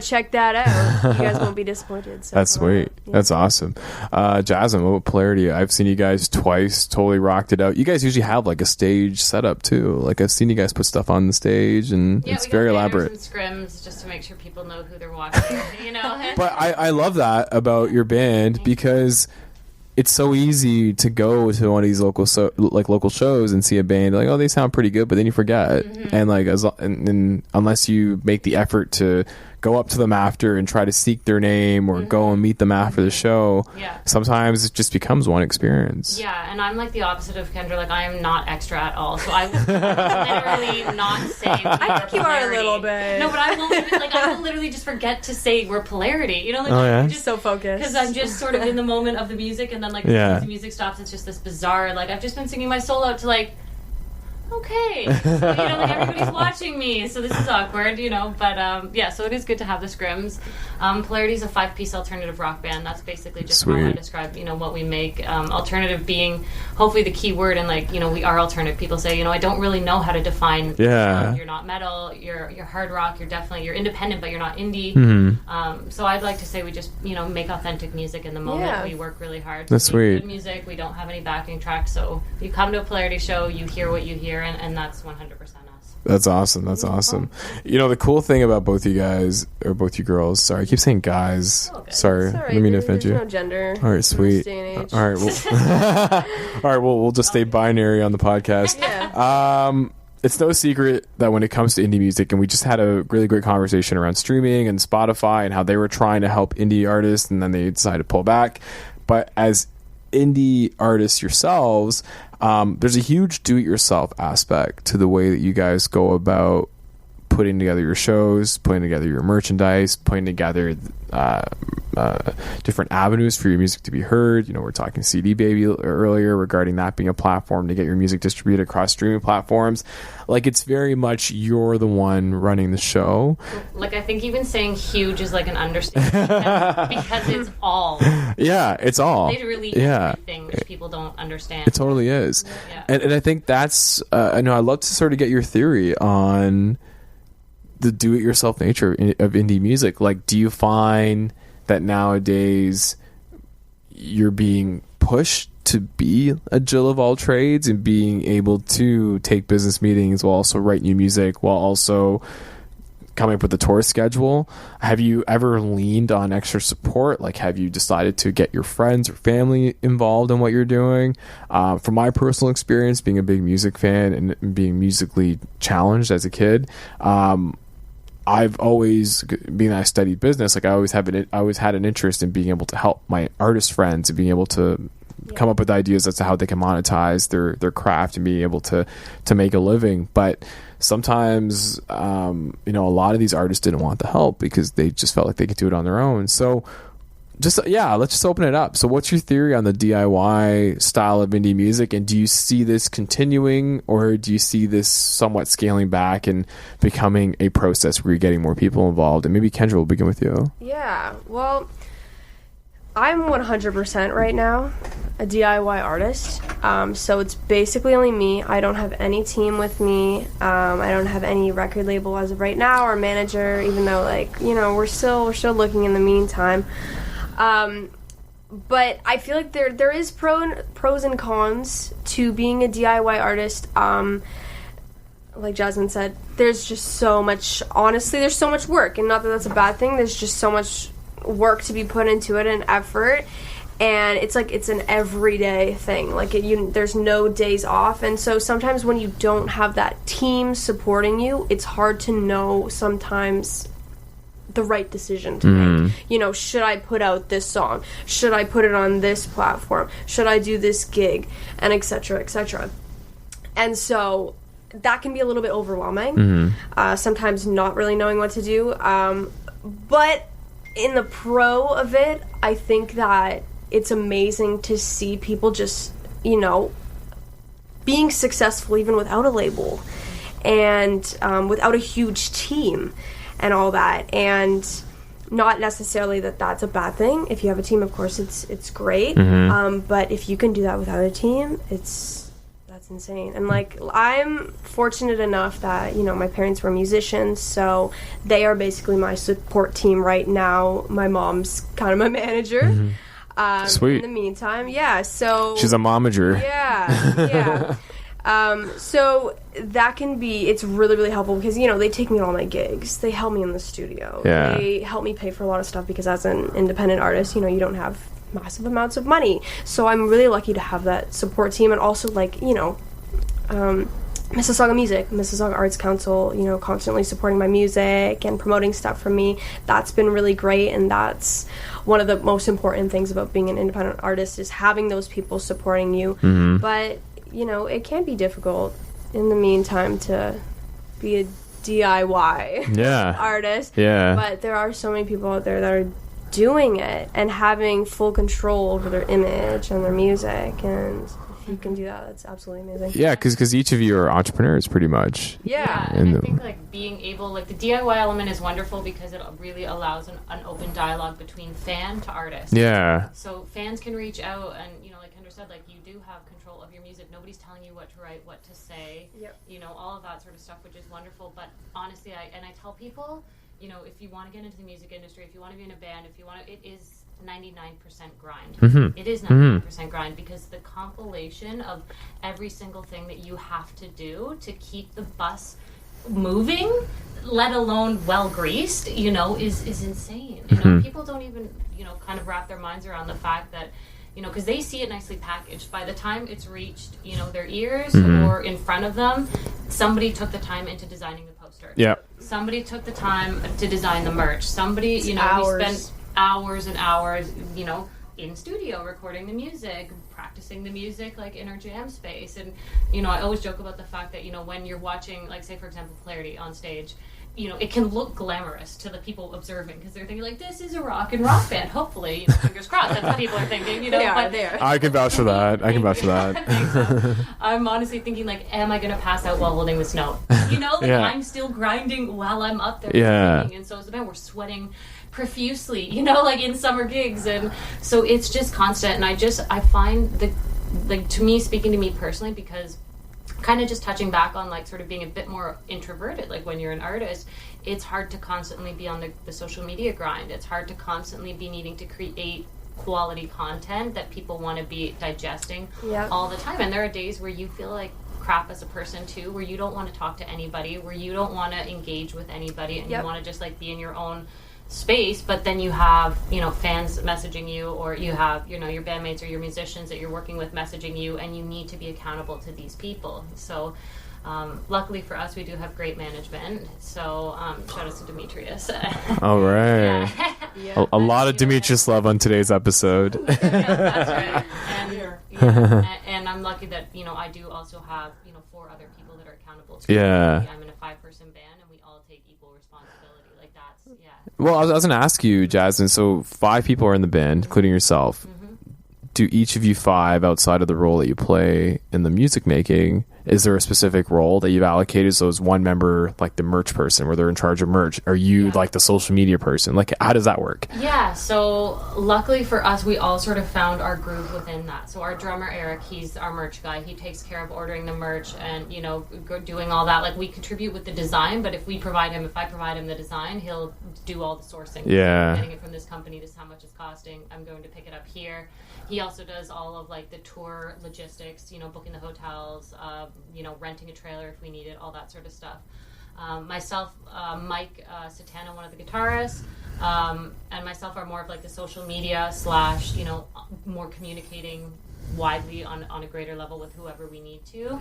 check that out, you guys won't be disappointed. So that's sweet. That's awesome. Jasmine, what about Polarity? I've seen you guys twice, totally rocked it out. You guys usually have like a stage setup too. Like, I've seen you guys put stuff on the stage, and it's very elaborate. And scrims just to make sure people know who they're watching. You know. But I love that about your band, because it's so easy to go to one of these local shows and see a band like, oh, they sound pretty good, but then you forget. And like and unless you make the effort to go up to them after and try to seek their name or go and meet them after the show, sometimes it just becomes one experience. Yeah, and I'm like the opposite of Kendra. Like, I am not extra at all, so I will literally not say I think you are a little bit. No, but I will literally just forget to say we're Polarity. You know, like, I'm just so focused. Because I'm just sort of in the moment of the music, and then like as soon as the music stops, it's just this bizarre, like, I've just been singing my soul out to like, okay, so, you know, like, everybody's watching me, so this is awkward, you know, but yeah, so it is good to have the scrims. Polarity is a 5-piece alternative rock band. That's basically just how I describe, you know, what we make. Alternative being hopefully the key word, and like, you know, we are alternative. People say, you know, I don't really know how to define you're not metal, you're hard rock, you're independent, but you're not indie. So I'd like to say we just, you know, make authentic music in the moment. We work really hard. That's sweet. Good music. We don't have any backing tracks, so you come to a Polarity show, you hear what you hear, and that's 100% us. That's awesome. That's awesome. You know, the cool thing about both you guys, or both you girls, sorry, I keep saying guys. Okay. Sorry, I didn't mean to offend you. There's no gender. All right, sweet. All right, all right, we'll just stay binary on the podcast. It's no secret that when it comes to indie music, and we just had a really great conversation around streaming and Spotify and how they were trying to help indie artists, and then they decided to pull back. But as indie artists yourselves, there's a huge do-it-yourself aspect to the way that you guys go about putting together your shows, putting together your merchandise, putting together different avenues for your music to be heard. You know, we're talking CD Baby earlier regarding that being a platform to get your music distributed across streaming platforms. Like, it's very much you're the one running the show. Like, I think even saying huge is like an understatement because it's all. Yeah, it's all. Literally everything, which people don't understand. It totally is. Yeah. And I think that's, I know I'd love to sort of get your theory on the do-it-yourself nature of indie music. Like, do you find that nowadays you're being pushed to be a Jill of all trades and being able to take business meetings while also write new music, while also coming up with the tour schedule? Have you ever leaned on extra support? Like, have you decided to get your friends or family involved in what you're doing? From my personal experience, being a big music fan and being musically challenged as a kid, I've always, being that I studied business, like I always had an interest in being able to help my artist friends and being able to come up with ideas as to how they can monetize their craft and being able to make a living. But sometimes, you know, a lot of these artists didn't want the help because they just felt like they could do it on their own. So let's just open it up. So what's your theory on the DIY style of indie music, and do you see this continuing, or do you see this somewhat scaling back and becoming a process where you're getting more people involved? And maybe Kendra, will begin with you. Yeah, well, I'm 100% right now a DIY artist, so it's basically only me. I don't have any team with me. I don't have any record label as of right now or manager, even though, like, you know, we're still looking in the meantime. But I feel like there is pros and cons to being a DIY artist. Like Jasmine said, there's just so much, honestly, there's so much work, and not that that's a bad thing. There's just so much work to be put into it and effort, and it's like it's an everyday thing. Like, there's no days off, and so sometimes when you don't have that team supporting you, it's hard to know sometimes the right decision to make. You know, should I put out this song? Should I put it on this platform? Should I do this gig? And et cetera, et cetera. And so that can be a little bit overwhelming. Sometimes not really knowing what to do. But in the pro of it, I think that it's amazing to see people just, you know, being successful even without a label and without a huge team and all that. And not necessarily that that's a bad thing. If you have a team, of course, it's great. But if you can do that without a team, that's insane. And like, I'm fortunate enough that, you know, my parents were musicians, so they are basically my support team right now. My mom's kind of my manager. Sweet. In the meantime, yeah. So she's a momager. Yeah. So that can be, it's really, really helpful because, you know, they take me to all my gigs. They help me in the studio. Yeah. They help me pay for a lot of stuff because as an independent artist, you know, you don't have massive amounts of money. So I'm really lucky to have that support team, and also like, you know, Mississauga Music, Mississauga Arts Council, you know, constantly supporting my music and promoting stuff for me. That's been really great, and that's one of the most important things about being an independent artist, is having those people supporting you. But, you know, it can be difficult in the meantime to be a DIY artist. But there are so many people out there that are doing it and having full control over their image and their music, and you can do that, that's absolutely amazing. Yeah, because each of you are entrepreneurs pretty much. Yeah, and I think like being able, like the DIY element is wonderful because it really allows an open dialogue between fan to artist. Yeah. So fans can reach out, and you know, like Kendra said, like you do have control of your music. Nobody's telling you what to write, what to say. You know, all of that sort of stuff, which is wonderful. But honestly, I tell people, you know, if you want to get into the music industry, if you want to be in a band, if you want to, it is 99% grind. It is 99% grind, because the compilation of every single thing that you have to do to keep the bus moving, let alone well greased, you know, is insane. You know, people don't even, you know, kind of wrap their minds around the fact that, you know, because they see it nicely packaged. By the time it's reached, you know, their ears or in front of them, somebody took the time into designing the poster. Somebody took the time to design the merch. Somebody, you know, we spent hours and hours, you know, in studio recording the music, practicing the music, like in our jam space. And, you know, I always joke about the fact that, you know, when you're watching, like, say, for example, Polarity on stage, you know, it can look glamorous to the people observing, because they're thinking, like, this is a rock band, hopefully. You know, fingers crossed, that's what people are thinking, you know. They are. I can vouch for that. I'm honestly thinking, like, am I going to pass out while holding this note? You know, like, I'm still grinding while I'm up there. And so as the band, we're sweating profusely, you know, like in summer gigs, and so it's just constant. And I find the, like, to me, speaking to me personally, because kind of just touching back on like sort of being a bit more introverted, like when you're an artist, it's hard to constantly be on the social media grind. It's hard to constantly be needing to create quality content that people want to be digesting all the time. And there are days where you feel like crap as a person too, where you don't want to talk to anybody, where you don't want to engage with anybody, and you want to just like be in your own space. But then you have, you know, fans messaging you, or you have, you know, your bandmates or your musicians that you're working with messaging you, and you need to be accountable to these people. So luckily for us, we do have great management. So shout out to Demetrius. All right. A lot of Demetrius love on today's episode. That's right. And I'm lucky that, you know, I do also have, you know, 4 other people that are accountable to me. I'm in a 5-person band, and we all take equal responsibility. Like that's Well, I was going to ask you, Jasmine. So 5 people are in the band, including yourself. Do each of you 5, outside of the role that you play in the music making, is there a specific role that you've allocated? So is one member like the merch person, where they're in charge of merch? Are you like the social media person? Like, how does that work? Yeah, so luckily for us, we all sort of found our groove within that. So our drummer, Eric, he's our merch guy. He takes care of ordering the merch and, you know, doing all that. Like, we contribute with the design, but if I provide him the design, he'll do all the sourcing. I'm getting it from this company, this is how much it's costing, I'm going to pick it up here. He also does all of like the tour logistics, you know, booking the hotels, you know, renting a trailer if we need it, all that sort of stuff. Myself, Mike Satana, one of the guitarists, and myself are more of like the social media / you know, more communicating widely on a greater level with whoever we need to.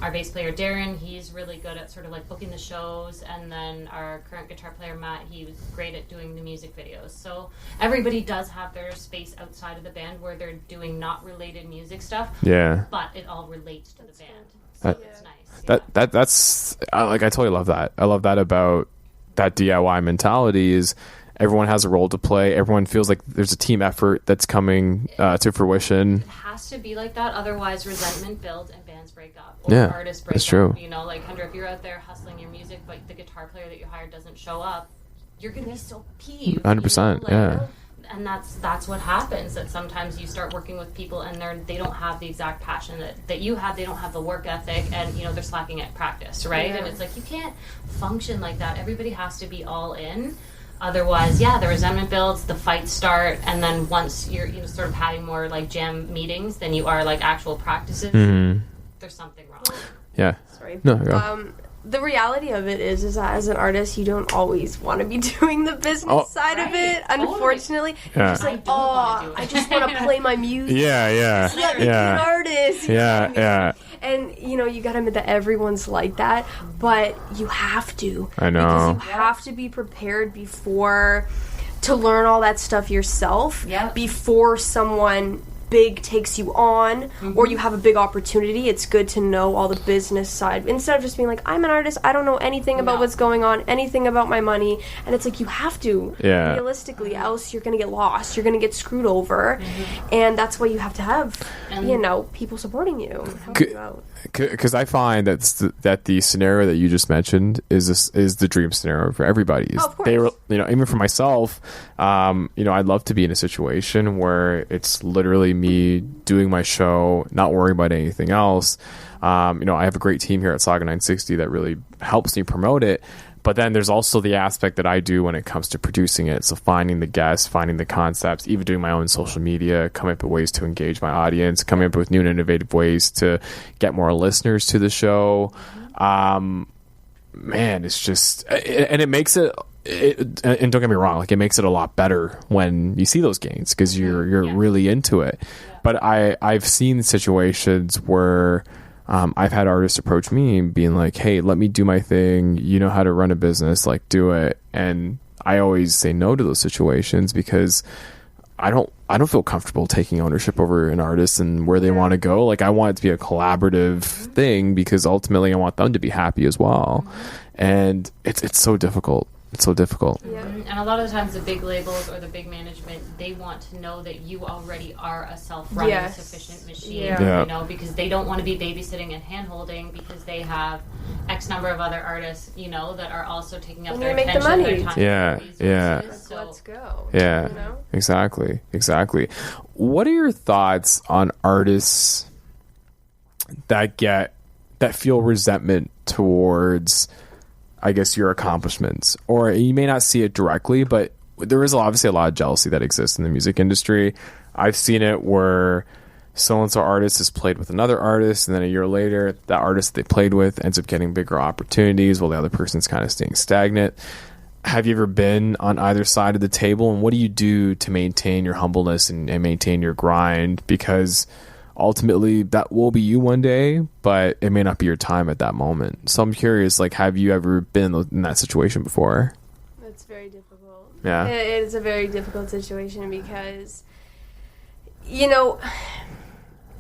Our bass player Darren, he's really good at sort of like booking the shows, and then our current guitar player Matt, he was great at doing the music videos. So everybody does have their space outside of the band where they're doing not related music stuff, but it all relates to the band. So it's nice. That's like, I totally love that. I love that about that DIY mentality, is everyone has a role to play. Everyone feels like there's a team effort that's coming to fruition. It has to be like that. Otherwise, resentment builds and bands break up. Or artists break that's true. up. You know, like, Kendra, if you're out there hustling your music, but the guitar player that you hired doesn't show up, you're going to be so peeved. 100%, you know? Like, and that's what happens, that sometimes you start working with people and they don't have the exact passion that you have. They don't have the work ethic, and, you know, they're slacking at practice, right? And it's like, you can't function like that. Everybody has to be all in. Otherwise, the resentment builds, the fights start, and then once you're, you know, sort of having more like jam meetings than you are like actual practices, there's something wrong. Sorry. No, go. the reality of it is that as an artist, you don't always want to be doing the business side of it. Unfortunately, you're just like, I just want to play my music. Yeah. Just let me be an artist. Yeah. And you gotta admit that everyone's like that, but you have to. I know. Because you have to be prepared before to learn all that stuff yourself. Before someone big takes you on, or you have a big opportunity. It's good to know all the business side instead of just being like, I'm an artist, I don't know anything about what's going on, anything about my money. And it's like, you have to realistically, else you're gonna get lost, you're gonna get screwed over. And that's why you have to have people supporting you, helping you out. Because I find that the scenario that you just mentioned is the dream scenario for everybody. Of course. They were, even for myself, I'd love to be in a situation where it's literally me doing my show, not worrying about anything else. I have a great team here at Saga 960 that really helps me promote it. But then there's also the aspect that I do when it comes to producing it. So finding the guests, finding the concepts, even doing my own social media, coming up with ways to engage my audience, coming up with new and innovative ways to get more listeners to the show. Man, it's just, and it makes it, and don't get me wrong, like it makes it a lot better when you see those gains because you're really into it. But I've seen situations where I've had artists approach me being like, hey, let me do my thing. You know how to run a business, like do it. And I always say no to those situations because I don't feel comfortable taking ownership over an artist and where they want to go. Like I want it to be a collaborative thing because ultimately I want them to be happy as well. And it's so difficult. It's so difficult. And a lot of the times the big labels or the big management, they want to know that you already are a self-running sufficient machine, because they don't want to be babysitting and hand-holding because they have X number of other artists, that are also taking up their attention, their time. So let's go. Exactly. What are your thoughts on artists that feel resentment towards, I guess, your accomplishments? Or you may not see it directly, but there is obviously a lot of jealousy that exists in the music industry. I've seen it where so-and-so artist has played with another artist, and then a year later, that artist they played with ends up getting bigger opportunities while the other person's kind of staying stagnant. Have you ever been on either side of the table, and what do you do to maintain your humbleness and maintain your grind? Because ultimately that will be you one day, but it may not be your time at that moment. So I'm curious, like, have you ever been in that situation before? It's very difficult. Yeah. It is a very difficult situation because,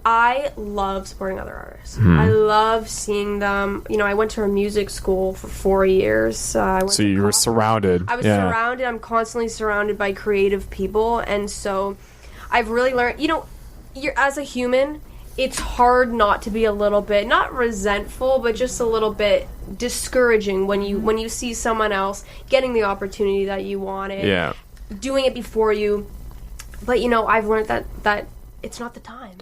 I love supporting other artists. I love seeing them. I went to a music school for 4 years. So you were surrounded. I was surrounded. I'm constantly surrounded by creative people. And so I've really learned, you're, as a human, it's hard not to be a little bit, not resentful, but just a little bit discouraging when you see someone else getting the opportunity that you wanted, doing it before you. But I've learned that it's not the time.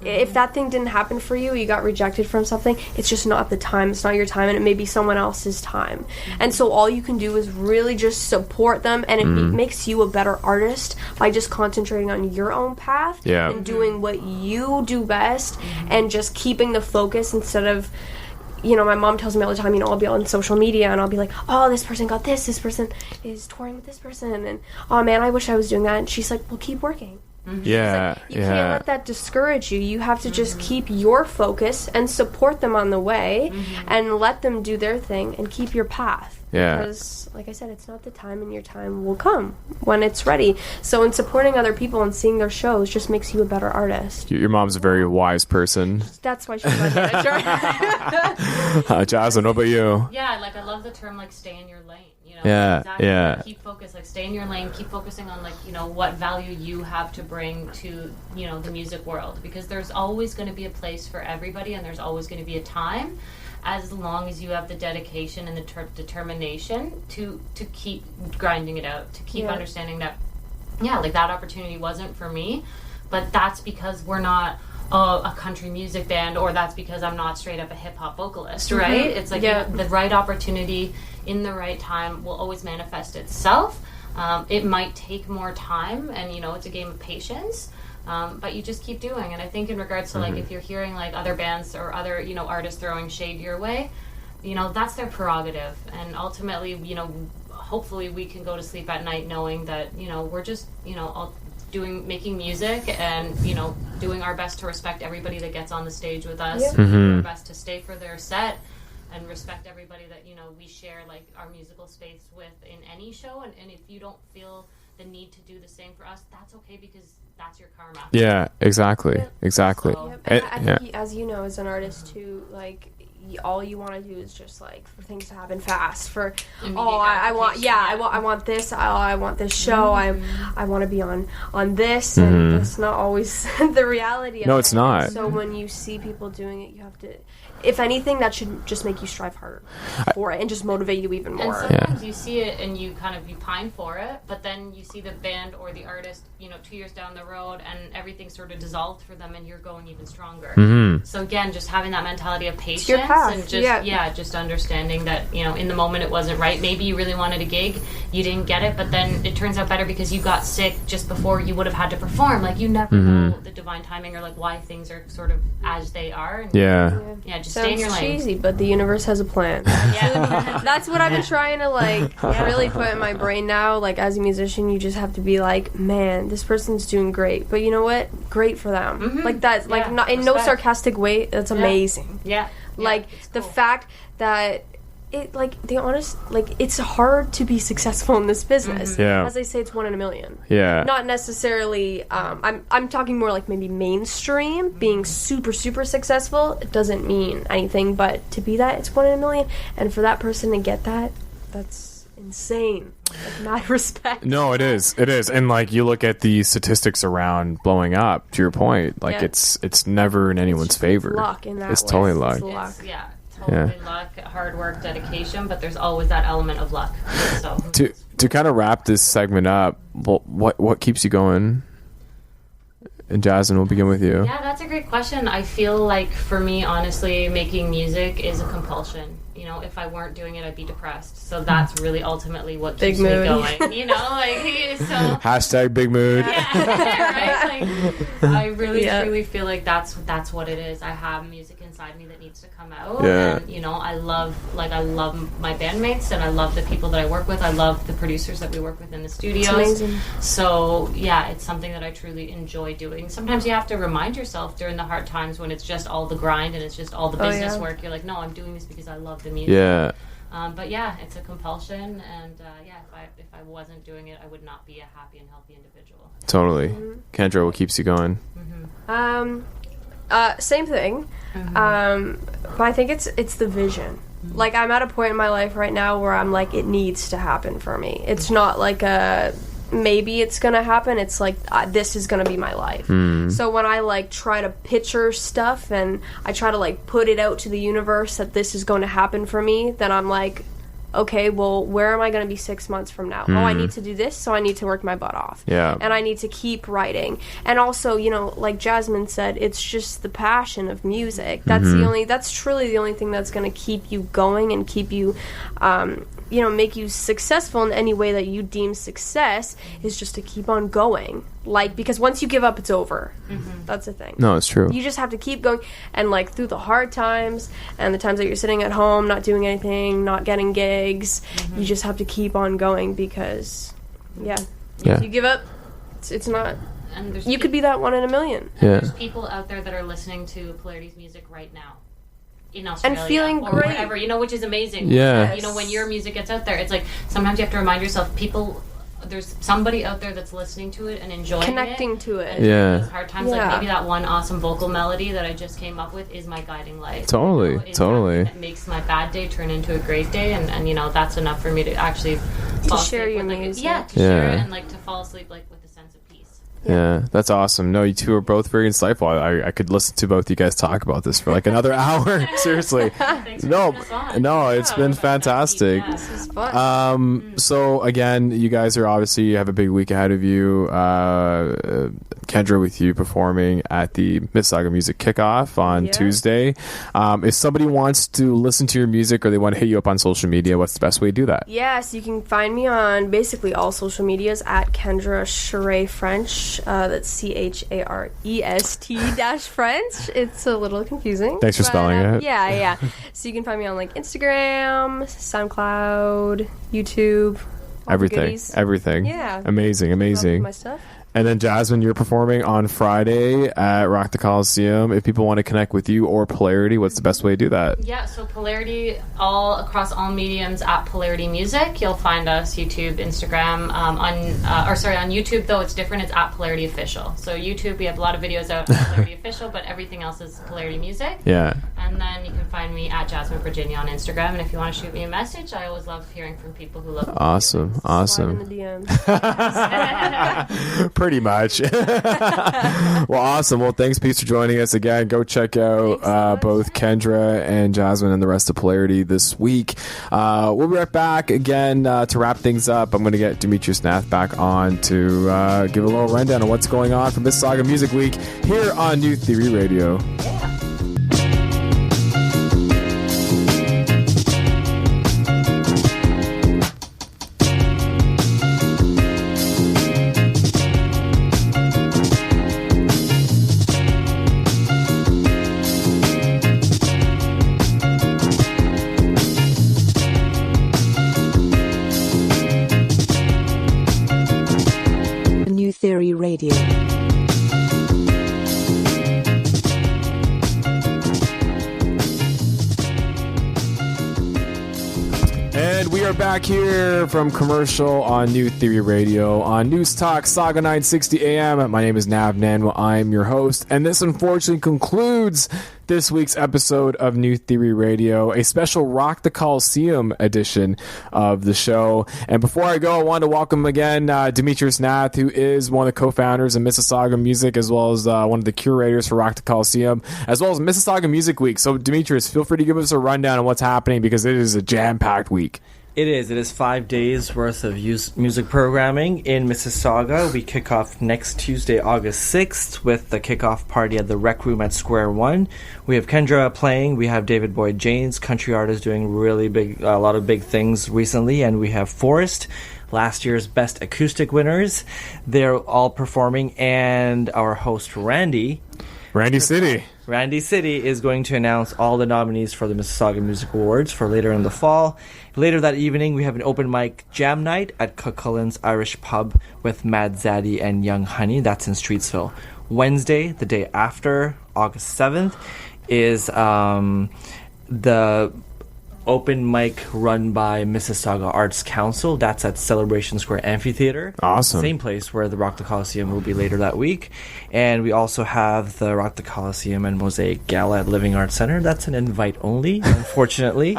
If that thing didn't happen for you, you got rejected from something, it's just not the time. It's not your time, and it may be someone else's time. And so all you can do is really just support them, and it makes you a better artist by just concentrating on your own path and doing what you do best and just keeping the focus instead of, my mom tells me all the time, I'll be on social media and I'll be like, oh, this person got this person is touring with this person, and oh man, I wish I was doing that. And she's like, well, keep working. You can't let that discourage you. You have to just keep your focus and support them on the way and let them do their thing and keep your path. Because, like I said, it's not the time, and your time will come when it's ready. So in supporting other people and seeing their shows just makes you a better artist. Your mom's a very wise person. That's why she's my manager. Jasmine, what about you? Yeah, I love the term, stay in your lane. Keep focused, stay in your lane, keep focusing on what value you have to bring to the music world, because there's always going to be a place for everybody, and there's always going to be a time, as long as you have the dedication and the determination to keep grinding it out, to keep understanding that that opportunity wasn't for me, but that's because we're not a country music band, or that's because I'm not straight up a hip-hop vocalist, right? It's the right opportunity in the right time will always manifest itself. It might take more time, and it's a game of patience, but you just keep doing. And I think in regards to if you're hearing other bands or other artists throwing shade your way, that's their prerogative. And ultimately, hopefully we can go to sleep at night knowing that, we're just, all making music and, doing our best to respect everybody that gets on the stage with us, Yep. doing our best to stay for their set and respect everybody that, we share like our musical space with in any show. And if you don't feel the need to do the same for us, that's okay, because that's your karma. Yeah, exactly. Yep. Exactly. Yep. And I think, as you know, as an artist too, like, all you want to do is just like for things to happen fast. For I want this. I want this show. I want to be on this, and that's not always the reality. No, it's not. So when you see people doing it, you have to. If anything, that should just make you strive harder for it and just motivate you even more. And sometimes you see it and you pine for it, but then you see the band or the artist, 2 years down the road, and everything's sort of dissolved for them, and you're going even stronger. Mm-hmm. So again, just having that mentality of patience path. and just understanding that, in the moment it wasn't right. Maybe you really wanted a gig, you didn't get it, but then it turns out better because you got sick just before you would have had to perform. Like, you never know the divine timing or like why things are sort of as they are. And just stay in your Sounds lane. cheesy, but the universe has a plan. That's what I've been trying to really put in my brain now. Like, as a musician, you just have to be like, man, this person's doing great, but you know what? Great for them. Like, that's like not in no sarcastic way. That's amazing. Like the fact that it, like, the honest, like, it's hard to be successful in this business. As I say, it's 1 in a million. Not necessarily. I'm talking more like maybe mainstream. Being super successful, it doesn't mean anything, but to be that, it's 1 in a million, and for that person to get that, that's insane. Like, mad respect. No, it is, and like, you look at the statistics around blowing up. To your point, like, it's never in anyone's favor. Luck in that. It's totally luck. Totally luck, hard work, dedication, but there's always that element of luck. So to kind of wrap this segment up, what keeps you going? And Jasmine, we'll begin with you. Yeah, that's a great question. I feel like, for me, honestly, making music is a compulsion. If I weren't doing it, I'd be depressed. So that's really ultimately what keeps me going. So hashtag big mood. Right? Like, I really truly feel like that's what it is. I have music inside me that needs to come out. And I love my bandmates, and I love the people that I work with. I love the producers that we work with in the studios. It's amazing. So it's something that I truly enjoy doing. Sometimes you have to remind yourself during the hard times when it's just all the grind and it's just all the business work. You're like, no, I'm doing this because I love the music. But it's a compulsion, and if I wasn't doing it, I would not be a happy and healthy individual. Totally. Kendra, what keeps you going? Same thing. But I think it's the vision. Like, I'm at a point in my life right now where I'm like, it needs to happen for me. It's not like maybe it's gonna happen. It's like, this is gonna be my life. So when I like try to picture stuff and I try to like put it out to the universe that this is going to happen for me, then I'm like, okay, well, where am I going to be 6 months from now? Oh, I need to do this, so I need to work my butt off. And I need to keep writing. And also, like Jasmine said, it's just the passion of music. That's truly the only thing that's going to keep you going and keep you, make you successful in any way that you deem success, is just to keep on going. Like, because once you give up, it's over. That's the thing. No, it's true. You just have to keep going, and like, through the hard times and the times that you're sitting at home not doing anything, not getting gigs, you just have to keep on going, because if you give up, it's not. And you could be that 1 in a million. And there's people out there that are listening to Polarity's music right now in Australia and feeling or great, whatever, which is amazing. When your music gets out there, it's like, sometimes you have to remind yourself, there's somebody out there that's listening to it and enjoying connecting to it. And those hard times, like, maybe that one awesome vocal melody that I just came up with is my guiding light. Totally. It makes my bad day turn into a great day, and that's enough for me to actually share your music. Share it, and like to fall asleep like with a sense of peace. Yeah, that's awesome. No, you two are both very insightful. I could listen to both you guys talk about this for like another hour. Seriously. Thanks for having us on. No, it's been fantastic. This is fun. So again, you guys are obviously, you have a big week ahead of you. Kendra, with you performing at the Mississauga Music Kickoff on Tuesday. If somebody wants to listen to your music or they want to hit you up on social media, what's the best way to do that? Yes, you can find me on basically all social medias at Kendra Charest-French. French. That's CHAREST-French. It's a little confusing. Thanks for spelling it. Yeah. So you can find me on like Instagram, SoundCloud, YouTube. Everything. Yeah. Amazing. My stuff. And then Jasmine, you're performing on Friday at Rock the Coliseum. If people want to connect with you or Polarity, what's the best way to do that? Yeah, so Polarity, all across all mediums at Polarity Music. You'll find us YouTube, Instagram. On YouTube though it's different. It's at Polarity Official. So YouTube, we have a lot of videos out on Polarity Official, but everything else is Polarity Music. Yeah. And then you can find me at Jasmine Virginia on Instagram. And if you want to shoot me a message, I always love hearing from people who love. Awesome. Slide in the DMs. Pretty much. Well, awesome. Well, thanks, Peace, for joining us again. Go check out both Kendra and Jasmine and the rest of Polarity this week. We'll be right back again to wrap things up. I'm going to get Demetrius Nath back on to give a little rundown on what's going on for Mississauga Music Week here on New Theory Radio. Theory Radio. And we are back here from commercial on New Theory Radio on News Talk Saga 960 AM. My name is Nav Nanwa. I'm your host, and this unfortunately concludes this week's episode of New Theory Radio, a special Rock the Coliseum edition of the show. And before I go, I want to welcome again Demetrius Nath, who is one of the co-founders of Mississauga Music, as well as one of the curators for Rock the Coliseum, as well as Mississauga Music Week. So, Demetrius, feel free to give us a rundown on what's happening, because it is a jam-packed week. It is 5 days worth of music programming in Mississauga. We kick off next Tuesday, August 6th, with the kickoff party at the Rec Room at Square One. We have Kendra playing. We have David Boyd James, country artist, doing really big, a lot of big things recently, and we have Forrest, last year's Best Acoustic winners. They're all performing, and our host Randy City is going to announce all the nominees for the Mississauga Music Awards for later in the fall. Later that evening, we have an open mic jam night at Cullen's Irish Pub with Mad Zaddy and Young Honey. That's in Streetsville. Wednesday, the day after, August 7th, is the open mic run by Mississauga Arts Council. That's at Celebration Square Amphitheater. Awesome. Same place where the Rock the Coliseum will be later that week. And we also have the Rock the Coliseum and Mosaic Gala at Living Arts Center. That's an invite only, unfortunately.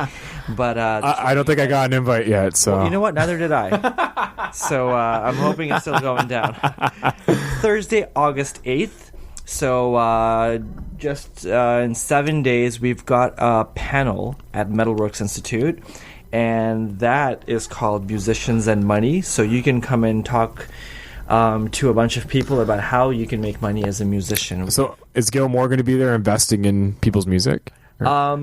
But I don't think I got an invite yet. So well, you know what? Neither did I. So I'm hoping it's still going down. Thursday, August 8th. So just in 7 days, we've got a panel at Metalworks Institute, and that is called Musicians and Money. So you can come and talk to a bunch of people about how you can make money as a musician. So is Gil Moore going to be there investing in people's music? No,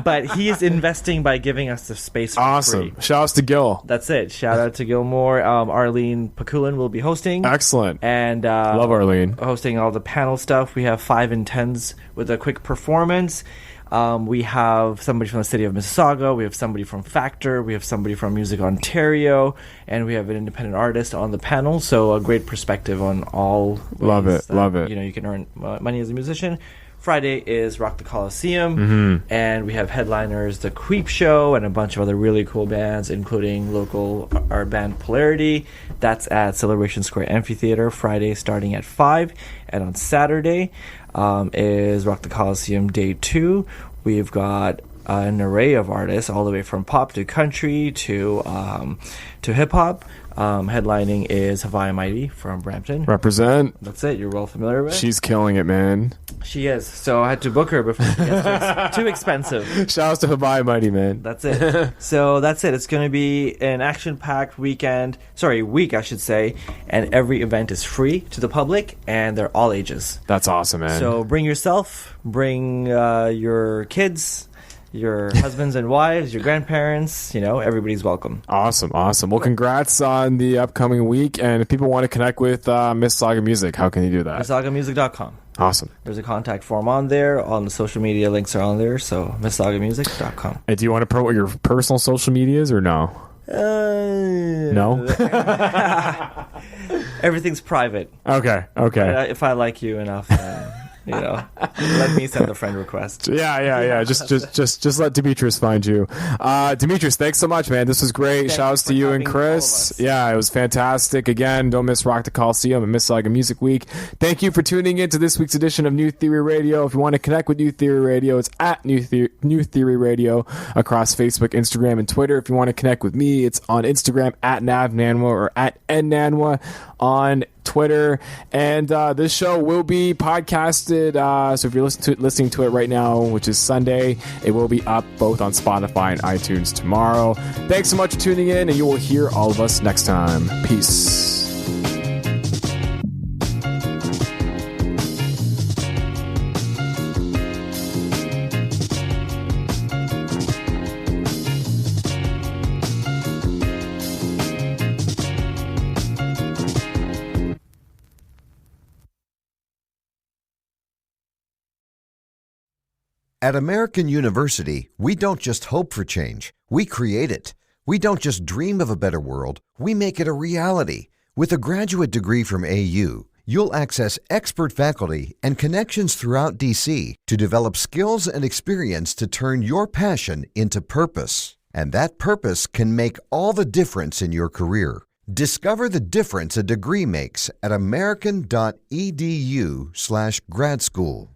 but he's investing by giving us the space for free. Shout out to Gil. That's it. Shout out to Gil Moore. Arlene Pakulin will be hosting. Excellent. And love Arlene. Hosting all the panel stuff. We have 5 and 10s with a quick performance. We have somebody from the city of Mississauga. We have somebody from Factor. We have somebody from Music Ontario. And we have an independent artist on the panel. So a great perspective on all ways Love it. You know, you can earn money as a musician. Friday is Rock the Coliseum, and we have headliners The Creep Show and a bunch of other really cool bands, including local art band Polarity. That's at Celebration Square Amphitheater, Friday starting at 5. And on Saturday is Rock the Coliseum Day 2. We've got an array of artists, all the way from pop to country to hip-hop. Headlining is Hawaii Mighty from Brampton. Represent. That's it. You're well familiar with. She's killing it, man. She is. So I had to book her before she gets too expensive. Shout out to Hawaii Mighty, man. That's it. So that's it. It's going to be an action-packed week, I should say. And every event is free to the public, and they're all ages. That's awesome, man. So bring yourself, bring your kids, your husbands and wives, your grandparents, everybody's welcome. Awesome. Well, congrats on the upcoming week. And if people want to connect with Mississauga Music, how can they do that? MississaugaMusic.com. Awesome. There's a contact form on there. All the social media links are on there. So MississaugaMusic.com. And do you want to promote your personal social medias or no? No? Everything's private. Okay. If I like you enough, let me send a friend request. Yeah. Just let Demetrius find you. Demetrius, thanks so much, man. This was great. Shout outs to you and Chris. Yeah, it was fantastic. Again, don't miss Rock the Coliseum and Mississauga Music Week. Thank you for tuning in to this week's edition of New Theory Radio. If you want to connect with New Theory Radio, it's at New Theory Radio across Facebook, Instagram, and Twitter. If you want to connect with me, it's on Instagram at Nav Nanwa or at nnanwa on Twitter. And this show will be podcasted. So if you're listening to it right now, which is Sunday, it will be up both on Spotify and iTunes tomorrow. Thanks so much for tuning in, and you will hear all of us next time. Peace. At American University, we don't just hope for change, we create it. We don't just dream of a better world, we make it a reality. With a graduate degree from AU, you'll access expert faculty and connections throughout DC to develop skills and experience to turn your passion into purpose. And that purpose can make all the difference in your career. Discover the difference a degree makes at american.edu/grad school.